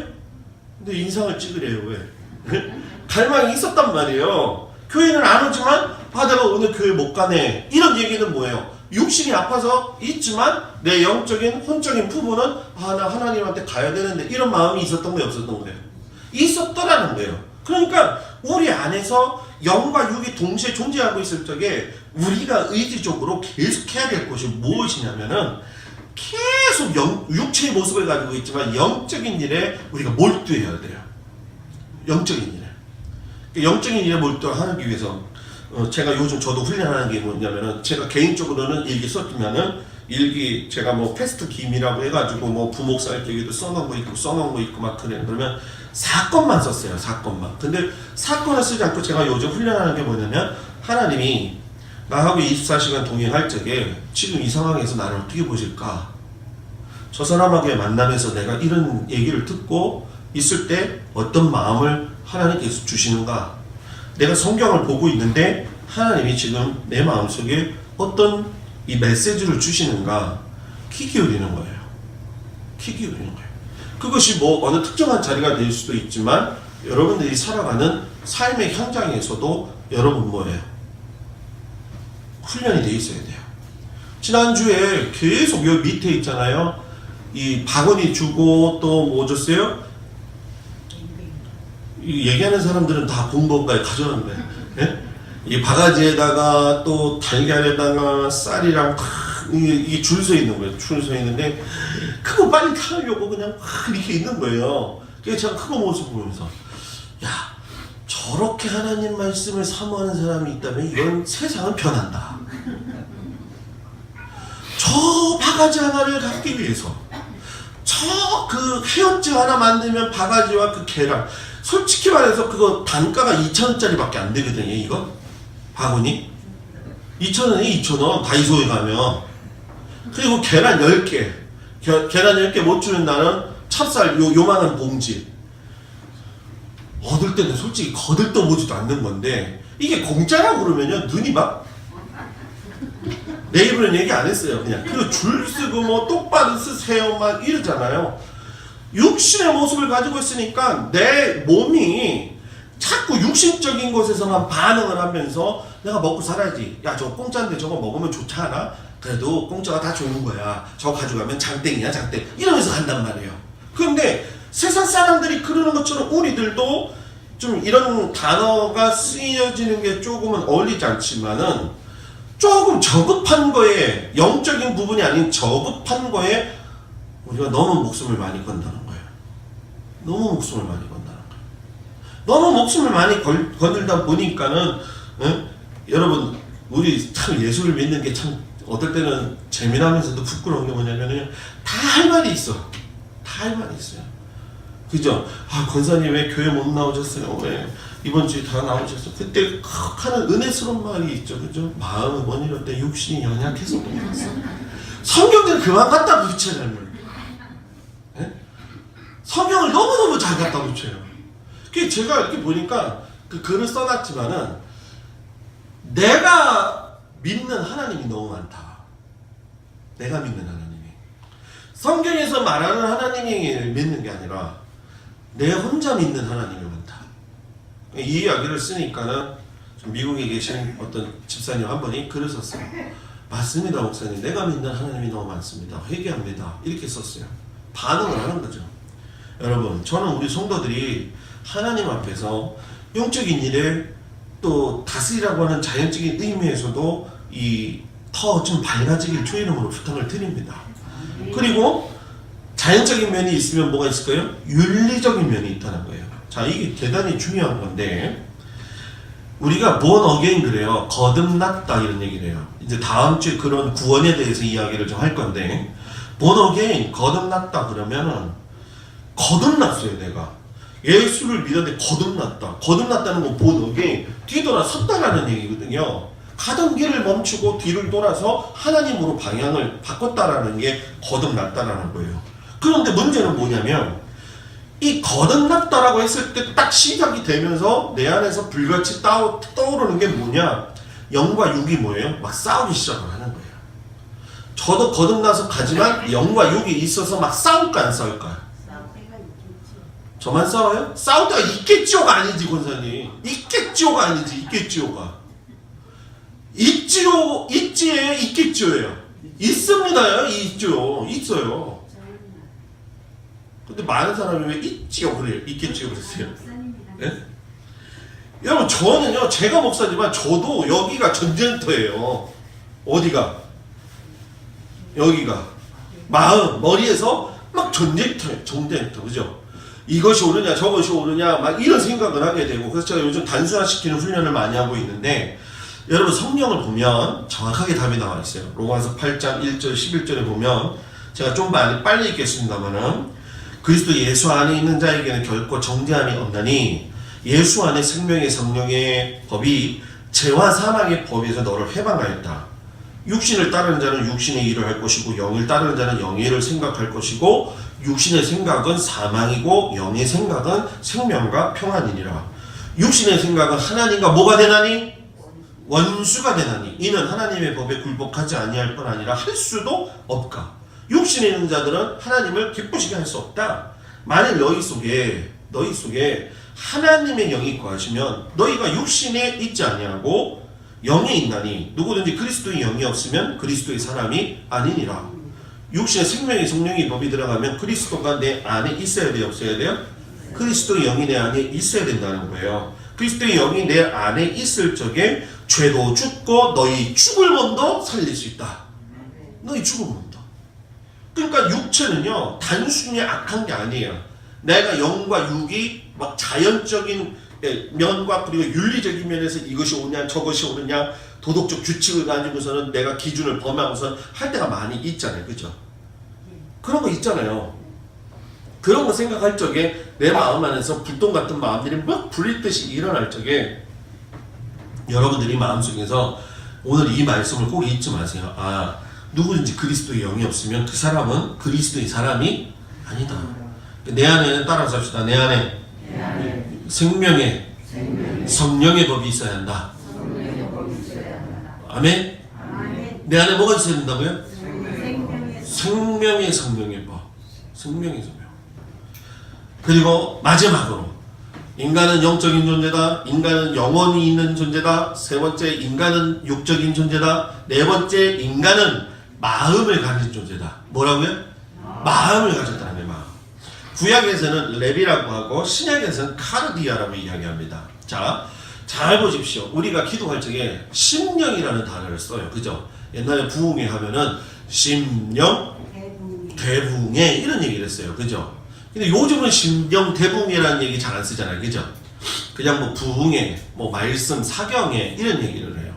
근데 인상을 찍으래요. 왜? 갈망이 있었단 말이에요. 교회는 안 오지만 내가 오늘 교회 못 가네. 이런 얘기는 뭐예요? 육신이 아파서 있지만 내 영적인 혼적인 부분은 나 하나님한테 가야 되는데 이런 마음이 있었던 거예요? 없었던 거예요? 있었더라는 거예요. 그러니까 우리 안에서 영과 육이 동시에 존재하고 있을 적에 우리가 의지적으로 계속 해야 될 것이 무엇이냐면은 계속 육체의 모습을 가지고 있지만 영적인 일에 우리가 몰두해야 돼요. 영적인 일에. 영적인 일에 몰두하기 위해서 제가 요즘 저도 훈련하는 게 뭐냐면은 제가 개인적으로는 일기 썼으면은 일기 제가 뭐 패스트 김이라고 해가지고 뭐 부목살 얘기도 써놓은 거 있고 막 그러면 사건만 썼어요. 사건만. 근데 사건을 쓰지 않고 제가 요즘 훈련하는 게 뭐냐면 하나님이 나하고 24시간 동행할 적에 지금 이 상황에서 나를 어떻게 보실까? 저 사람하고의 만남에서 내가 이런 얘기를 듣고 있을 때 어떤 마음을 하나님께서 주시는가? 내가 성경을 보고 있는데 하나님이 지금 내 마음속에 어떤 이 메시지를 주시는가? 귀 기울이는 거예요. 귀 기울이는 거예요. 그것이 뭐 어느 특정한 자리가 될 수도 있지만 여러분들이 살아가는 삶의 현장에서도 여러분 뭐예요? 훈련이 돼 있어야 돼요. 지난주에 계속 여기 밑에 있잖아요. 이 바구니 주고 또 뭐 줬어요? 이 얘기하는 사람들은 다 공부인가요? 가져오는 거예요. 예? 이 바가지에다가 또 달걀에다가 쌀이랑 이게 줄 서 있는 거예요. 줄 서 있는데 그거 빨리 타려고 그냥 이렇게 있는 거예요. 그래서 제가 그거 모습 보면서 야, 저렇게 하나님 말씀을 사모하는 사람이 있다면 이건 세상은 변한다. 저 바가지 하나를 갖기 위해서 저 그 헤어즈 하나 만들면 바가지와 그 계란 솔직히 말해서 그거 단가가 2,000원짜리 밖에 안 되거든요. 이거 바구니 2,000원에 2,000원 다이소에 가면. 그리고 계란 10개 계란 10개 못 주는 날은 찹쌀 요만한 봉지 얻을 때는 솔직히 거들떠보지도 않는 건데 이게 공짜라고 그러면요 눈이 막 내 입으로는 얘기 안 했어요. 그냥 그 줄 쓰고 뭐 똑바로 쓰세요 막 이러잖아요. 육신의 모습을 가지고 있으니까 내 몸이 자꾸 육신적인 것에서만 반응을 하면서 내가 먹고 살아야지. 야, 저거 공짜인데 저거 먹으면 좋지 않아? 그래도 공짜가 다 좋은 거야. 저거 가져가면 장땡이야 장땡. 이러면서 간단 말이에요. 그런데 세상 사람들이 그러는 것처럼 우리들도 좀 이런 단어가 쓰여지는 게 조금은 어울리지 않지만은 조금 저급한 거에 영적인 부분이 아닌 저급한 거에 우리가 너무 목숨을 많이 건다는 거예요. 너무 목숨을 많이 건다는 거예요. 너무 목숨을 많이 거들다 보니까는 여러분 우리 참 예수를 믿는 게 참 어떨 때는 재미나면서도 부끄러운 게 뭐냐면은 다 할 말이 있어. 다 할 말이 있어요. 그죠? 아, 권사님 왜 교회 못 나오셨어요? 왜 이번 주에 다 나오셨어요? 그때 하는 은혜스러운 말이 있죠. 그죠? 마음은 못 이뤘대 육신이 연약해서 못 이뤘어. 성경을 그만 갖다 붙여요. 성경을 너무너무 잘 갖다 붙여요. 제가 이렇게 보니까 그 글을 써놨지만은 내가 믿는 하나님이 너무 많다. 내가 믿는 하나님이. 성경에서 말하는 하나님이 믿는 게 아니라 내 혼자 믿는 하나님이 많다. 이 이야기를 쓰니까는 미국에 계신 어떤 집사님 한 분이 글을 썼어요. 맞습니다, 목사님. 내가 믿는 하나님이 너무 많습니다. 회개합니다. 이렇게 썼어요. 반응을 하는 거죠. 여러분, 저는 우리 성도들이 하나님 앞에서 영적인 일에 또 다스리라고 하는 자연적인 의미에서도 더 좀 밝아지길 주의 이름으로 부탁을 드립니다. 그리고 자연적인 면이 있으면 뭐가 있을까요? 윤리적인 면이 있다는 거예요. 자, 이게 대단히 중요한 건데, 우리가 born again 그래요. 거듭났다 이런 얘기를 해요. 이제 다음 주에 그런 구원에 대해서 이야기를 좀 할 건데, born again 거듭났다 그러면은 거듭났어요. 내가 예수를 믿었는데 거듭났다. 거듭났다는 건 born again 뒤돌아 섰다라는 얘기거든요. 가던 길을 멈추고 뒤를 돌아서 하나님으로 방향을 바꿨다라는 게 거듭났다라는 거예요. 그런데 문제는 뭐냐면 이 거듭났다라고 했을 때 딱 시작이 되면서 내 안에서 불같이 떠오르는 게 뭐냐? 영과 육이 뭐예요? 막 싸우기 시작을 하는 거예요. 저도 거듭나서 가지만 영과 육이 있어서 막 싸울까 안 싸울까요? 저만 싸워요? 싸울 때가 있겠지요가 아니지, 권사님. 있겠지요가 아니지, 있겠지요가. 있지에 있겠지요예요. 있습니다요, 있죠. 있어요. 근데 많은 사람이 왜 있지요 그래요? 있겠지요 그러세요? 네? 여러분, 저는요, 제가 목사지만 저도 여기가 전쟁터예요. 어디가? 여기가. 마음, 머리에서 막 전쟁터예요. 전쟁터. 그죠? 이것이 옳으냐, 저것이 옳으냐, 막 이런 생각을 하게 되고, 그래서 제가 요즘 단순화시키는 훈련을 많이 하고 있는데, 여러분, 성경을 보면 정확하게 답이 나와 있어요. 로마서 8장 1절 11절에 보면, 제가 좀 빨리 읽겠습니다만은, 그리스도 예수 안에 있는 자에게는 결코 정죄함이 없나니 예수 안에 생명의 성령의 법이 죄와 사망의 법에서 너를 해방하였다. 육신을 따르는 자는 육신의 일을 할 것이고 영을 따르는 자는 영의 일을 생각할 것이고 육신의 생각은 사망이고 영의 생각은 생명과 평안이니라. 육신의 생각은 하나님과 뭐가 되나니? 원수가 되나니 이는 하나님의 법에 굴복하지 아니할 뿐 아니라 할 수도 없까. 육신에 있는 자들은 하나님을 기쁘시게 할 수 없다. 만일 너희 속에 하나님의 영이 거하시면 너희가 육신에 있지 아니하고 영에 있나니 누구든지 그리스도의 영이 없으면 그리스도의 사람이 아니니라. 육신에 생명의 성령의 법이 들어가면 그리스도가 내 안에 있어야 돼요, 없어야 돼요? 그리스도의 영이 내 안에 있어야 된다는 거예요. 그리스도의 영이 내 안에 있을 적에 죄도 죽고 너희 죽을 몸도 살릴 수 있다. 너희 죽을 몸도. 그러니까 육체는요, 단순히 악한 게 아니에요. 내가 영과 육이 막 자연적인 면과 그리고 윤리적인 면에서 이것이 옳냐 저것이 옳으냐 도덕적 규칙을 가지고서는 내가 기준을 범하고서 할 때가 많이 있잖아요. 그죠? 그런 거 있잖아요. 그런 거 생각할 적에 내 마음 안에서 불똥 같은 마음들이 막 불릴 듯이 일어날 적에 여러분들이 마음속에서 오늘 이 말씀을 꼭 잊지 마세요. 누구든지 그리스도의 영이 없으면 그 사람은 그리스도의 사람이 아니다. 내 안에는 따라서 합시다. 내 안에 생명의 성령의 법이 있어야 한다. 아멘? 내 안에 뭐가 있어야 된다고요? 생명의 성령의 법. 생명의 성령. 그리고 마지막으로 인간은 영적인 존재다. 인간은 영혼이 있는 존재다. 세 번째, 인간은 육적인 존재다. 네 번째, 인간은 마음을 가진 존재다. 뭐라고요? 마음을 가졌다는 거예요. 마음. 구약에서는 렙이라고 하고 신약에서는 카르디아라고 이야기합니다. 자, 잘 보십시오. 우리가 기도할 적에 심령이라는 단어를 써요. 그죠? 옛날에 부흥회 하면은 심령 대붕해 이런 얘기를 했어요. 그죠? 근데 요즘은 심령 대붕해라는 얘기 잘 안 쓰잖아요. 그죠? 그냥 뭐 부흥회, 뭐 말씀, 사경회 이런 얘기를 해요.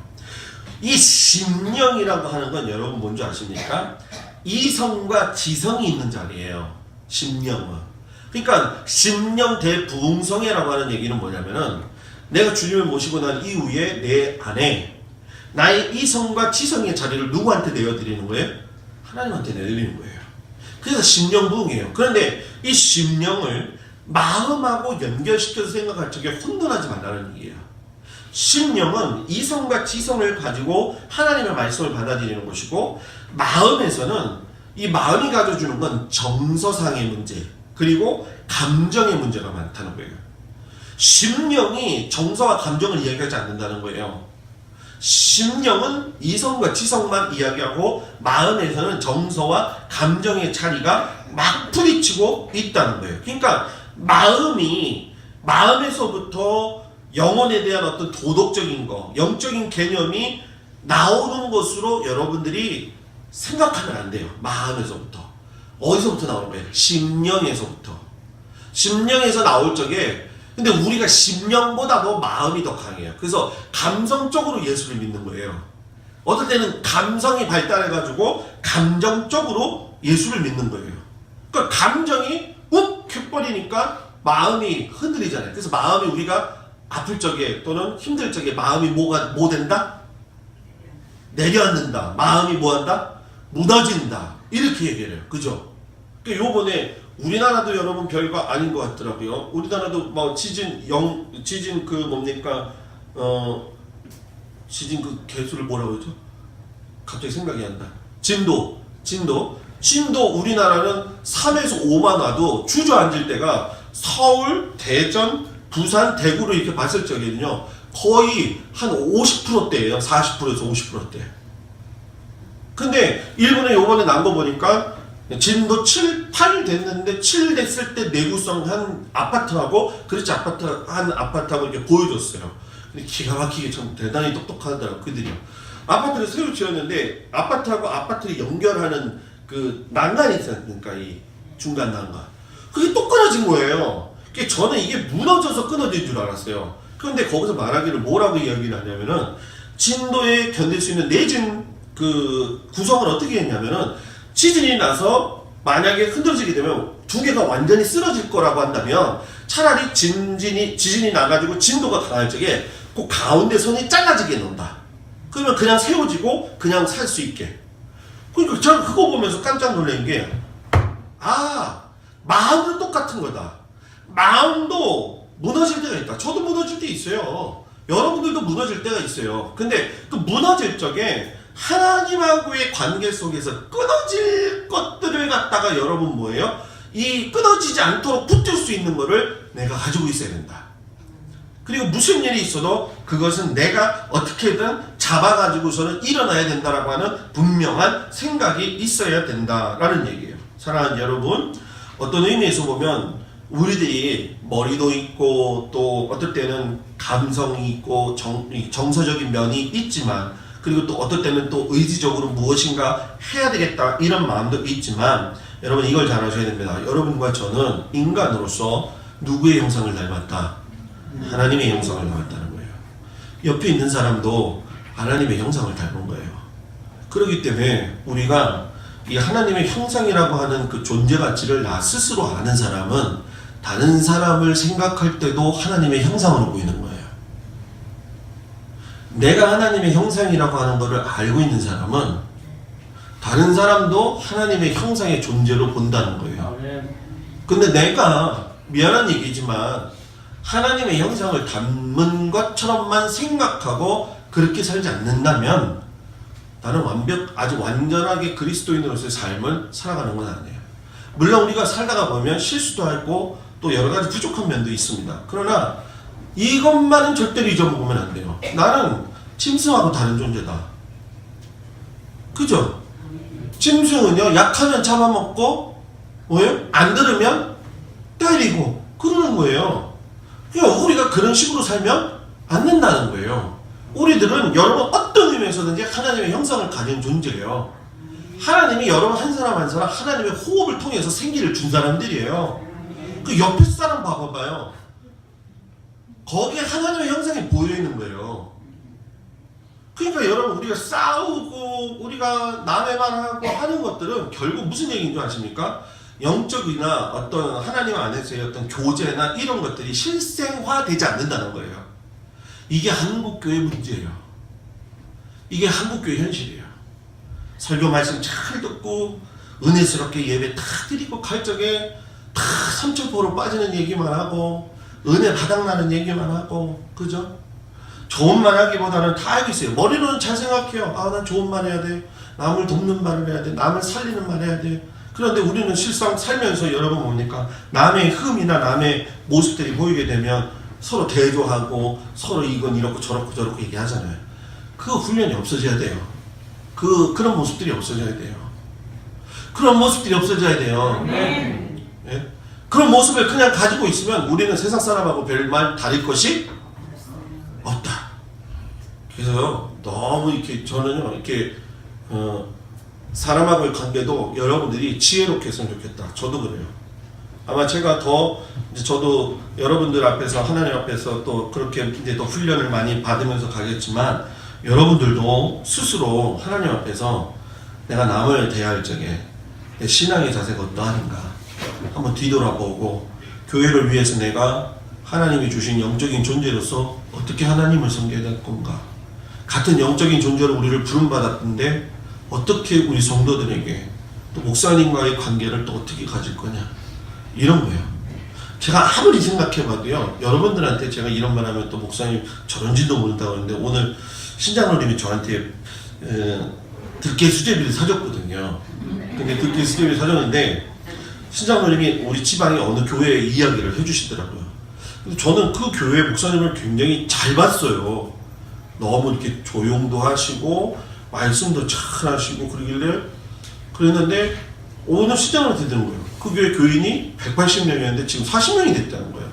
이 심령이라고 하는 건 여러분 뭔지 아십니까? 이성과 지성이 있는 자리예요. 심령은. 그러니까 심령 대부흥성회라고 하는 얘기는 뭐냐면은 내가 주님을 모시고 난 이후에 내 안에 나의 이성과 지성의 자리를 누구한테 내어드리는 거예요? 하나님한테 내드리는 거예요. 그래서 심령부흥이에요. 그런데 이 심령을 마음하고 연결시켜서 생각할 적에 혼돈하지 말라는 얘기예요. 심령은 이성과 지성을 가지고 하나님의 말씀을 받아들이는 것이고, 마음에서는 이 마음이 가져주는 건 정서상의 문제, 그리고 감정의 문제가 많다는 거예요. 심령이 정서와 감정을 이야기하지 않는다는 거예요. 심령은 이성과 지성만 이야기하고, 마음에서는 정서와 감정의 차이가 막 부딪히고 있다는 거예요. 그러니까 마음에서부터 영혼에 대한 어떤 도덕적인 거, 영적인 개념이 나오는 것으로 여러분들이 생각하면 안 돼요. 마음에서부터. 어디서부터 나오는 거예요? 심령에서부터. 심령에서 나올 적에, 근데 우리가 심령보다도 마음이 더 강해요. 그래서 감성적으로 예수를 믿는 거예요. 어떨 때는 감성이 발달해가지고 감정적으로 예수를 믿는 거예요. 그러니까 감정이 욱 해버리니까 마음이 흔들리잖아요. 그래서 마음이 우리가 아플 적에 또는 힘들 적에 마음이 뭐 된다? 내려앉는다. 마음이 뭐한다? 무너진다. 이렇게 얘기해요. 그죠? 그러니까 요번에 우리나라도 여러분 별거 아닌 것 같더라고요. 우리나라도 뭐 지진 그 뭡니까? 지진 그 개수를 뭐라고 하죠? 갑자기 생각이 안 나. 진도 우리나라는 3에서 5만 와도 주저앉을 때가 서울, 대전, 부산, 대구로 이렇게 봤을 적에는요, 거의 한 50%대예요. 40%에서 50%대. 근데 일본에 요번에 난 거 보니까 진도 7, 8 됐는데 7 됐을 때 내구성 한 아파트하고 그렇지 한 아파트하고 이렇게 보여줬어요. 근데 기가 막히게 참 대단히 똑똑하더라고요. 그들이요. 아파트를 새로 지었는데 아파트하고 아파트를 연결하는 그 난간이 있어요. 그러니까 이 중간 난간. 그게 또 끊어진 거예요. 저는 이게 무너져서 끊어진 줄 알았어요. 그런데 거기서 말하기를 뭐라고 이야기를 하냐면은, 진도에 견딜 수 있는 내진 그 구성을 어떻게 했냐면은, 지진이 나서 만약에 흔들어지게 되면 두 개가 완전히 쓰러질 거라고 한다면, 차라리 지진이 나가지고 진도가 강할 적에 그 가운데 선이 잘라지게 놓는다. 그러면 그냥 세워지고 그냥 살 수 있게. 그러니까 저는 그거 보면서 깜짝 놀란 게, 마음은 똑같은 거다. 마음도 무너질 때가 있다. 저도 무너질 때 있어요. 여러분들도 무너질 때가 있어요. 근데 그 무너질 적에 하나님하고의 관계 속에서 끊어질 것들을 갖다가 여러분 뭐예요? 이 끊어지지 않도록 붙들 수 있는 거를 내가 가지고 있어야 된다. 그리고 무슨 일이 있어도 그것은 내가 어떻게든 잡아가지고서는 일어나야 된다라고 하는 분명한 생각이 있어야 된다라는 얘기예요. 사랑하는 여러분, 어떤 의미에서 보면 우리들이 머리도 있고 또 어떨 때는 감성이 있고 정서적인 면이 있지만, 그리고 또 어떨 때는 또 의지적으로 무엇인가 해야 되겠다 이런 마음도 있지만, 여러분 이걸 잘 아셔야 됩니다. 여러분과 저는 인간으로서 누구의 형상을 닮았다? 하나님의 형상을 닮았다는 거예요. 옆에 있는 사람도 하나님의 형상을 닮은 거예요. 그렇기 때문에 우리가 이 하나님의 형상이라고 하는 그 존재 가치를 나 스스로 아는 사람은 다른 사람을 생각할 때도 하나님의 형상으로 보이는 거예요. 내가 하나님의 형상이라고 하는 것을 알고 있는 사람은 다른 사람도 하나님의 형상의 존재로 본다는 거예요. 근데 내가 미안한 얘기지만 하나님의 형상을 닮은 것처럼만 생각하고 그렇게 살지 않는다면 나는 아주 완전하게 그리스도인으로서의 삶을 살아가는 건 아니에요. 물론 우리가 살다가 보면 실수도 하고 또 여러 가지 부족한 면도 있습니다. 그러나 이것만은 절대로 잊어먹으면 안 돼요. 나는 짐승하고 다른 존재다. 그죠? 짐승은요, 약하면 잡아먹고, 뭐예요? 안 들으면 때리고, 그러는 거예요. 그러니까 우리가 그런 식으로 살면 안 된다는 거예요. 우리들은 여러분 어떤 의미에서든지 하나님의 형상을 가진 존재예요. 하나님이 여러분 한 사람 한 사람 하나님의 호흡을 통해서 생기를 준 사람들이에요. 그 옆에 사람 봐봐요. 거기에 하나님의 형상이 보여있는 거예요. 그러니까 여러분 우리가 싸우고 우리가 남의 말하고 하는 것들은 결국 무슨 얘기인 줄 아십니까? 영적이나 어떤 하나님 안에서의 어떤 교제나 이런 것들이 실생화되지 않는다는 거예요. 이게 한국교회 문제예요. 이게 한국교회 현실이에요. 설교 말씀 잘 듣고 은혜스럽게 예배 다 드리고 갈 적에 다 삼천포로 빠지는 얘기만 하고 은혜 바닥나는 얘기만 하고, 그죠? 좋은 말 하기보다는 다 알고 있어요. 머리로는 잘 생각해요. 아, 난 좋은 말 해야 돼. 남을 돕는 말을 해야 돼. 남을 살리는 말 해야 돼. 그런데 우리는 실상 살면서 여러분 뭡니까? 남의 흠이나 남의 모습들이 보이게 되면 서로 대조하고 서로 이건 이렇고 저렇고 얘기하잖아요. 그 훈련이 없어져야 돼요. 그런 모습들이 없어져야 돼요. 그런 모습들이 없어져야 돼요. 예? 그런 모습을 그냥 가지고 있으면 우리는 세상 사람하고 별말 다를 것이 없다. 그래서 너무 이렇게 저는요, 이렇게 사람하고의 관계도 여러분들이 지혜롭게 했으면 좋겠다. 저도 그래요. 아마 제가 더 이제 저도 여러분들 앞에서 하나님 앞에서 또 그렇게 이제 또 훈련을 많이 받으면서 가겠지만 여러분들도 스스로 하나님 앞에서 내가 남을 대할 적에 내 신앙의 자세가 어떠한가 한번 뒤돌아보고 교회를 위해서 내가 하나님이 주신 영적인 존재로서 어떻게 하나님을 섬겨야 될 건가. 같은 영적인 존재로 우리를 부름받았는데 어떻게 우리 성도들에게 또 목사님과의 관계를 또 어떻게 가질 거냐, 이런 거예요. 제가 아무리 생각해봐도요, 여러분들한테 제가 이런 말 하면 또 목사님 저런지도 모른다고 하는데 오늘 신장로님이 저한테 들깨 수제비를 사줬거든요. 근데 들깨 수제비를 사줬는데 신장로님이 우리 지방의 어느 교회의 이야기를 해주시더라고요. 근데 저는 그 교회 목사님을 굉장히 잘 봤어요. 너무 이렇게 조용도 하시고 말씀도 잘 하시고 그랬는데 오늘 신장로한테 들은 거예요. 그 교회 교인이 180명이었는데 지금 40명이 됐다는 거예요.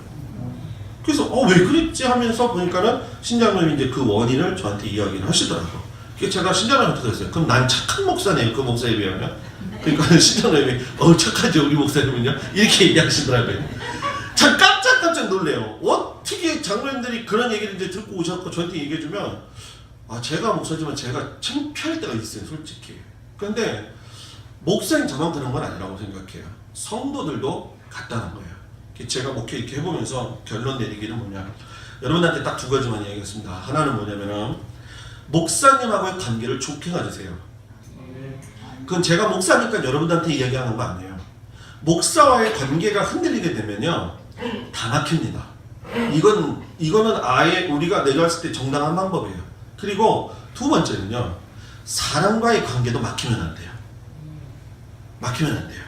그래서 왜 그랬지 하면서 보니까는 신장로님이 이제 그 원인을 저한테 이야기를 하시더라고요. 그래서 제가 신장로한테 들었어요. 그럼 난 착한 목사네요, 그 목사에 비하면. 그러니까 신장로님이 착하죠 우리 목사님은요, 이렇게 얘기하시더라고요. 참 깜짝 놀래요. 어떻게 장로님들이 그런 얘기를 이제 듣고 오셨고 저한테 얘기해주면 제가 목사지만 제가 창피할 때가 있어요, 솔직히. 그런데 목사님 저만 그런 건 아니라고 생각해요. 성도들도 같다는 거예요. 제가 목회 이렇게 해보면서 결론 내리기는 뭐냐, 여러분한테 딱 두 가지만 이야기하겠습니다. 하나는 뭐냐면은 목사님하고의 관계를 좋게 가지세요. 그건 제가 목사니까 여러분한테 이야기하는 거 아니에요. 목사와의 관계가 흔들리게 되면요 다 막힙니다. 이거는 아예 우리가 내려왔을 때 정당한 방법이에요. 그리고 두 번째는요, 사람과의 관계도 막히면 안 돼요. 막히면 안 돼요.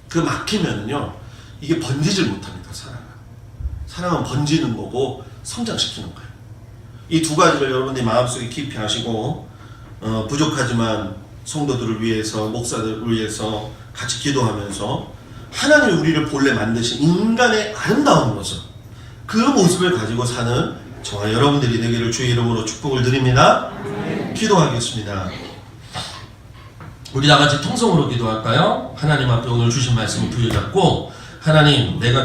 그 막히면은요 이게 번지질 못합니다. 사랑은 번지는 거고 성장시키는 거예요. 이 두 가지를 여러분들이 마음속에 깊이 하시고 부족하지만 성도들을 위해서, 목사들을 위해서 같이 기도하면서 하나님이 우리를 본래 만드신 인간의 아름다운 모습, 그 모습을 가지고 사는 저와 여러분들이 되기를 주의 이름으로 축복을 드립니다. 기도하겠습니다. 우리 다 같이 통성으로 기도할까요? 하나님 앞에 오늘 주신 말씀을 부여잡고, 하나님, 내가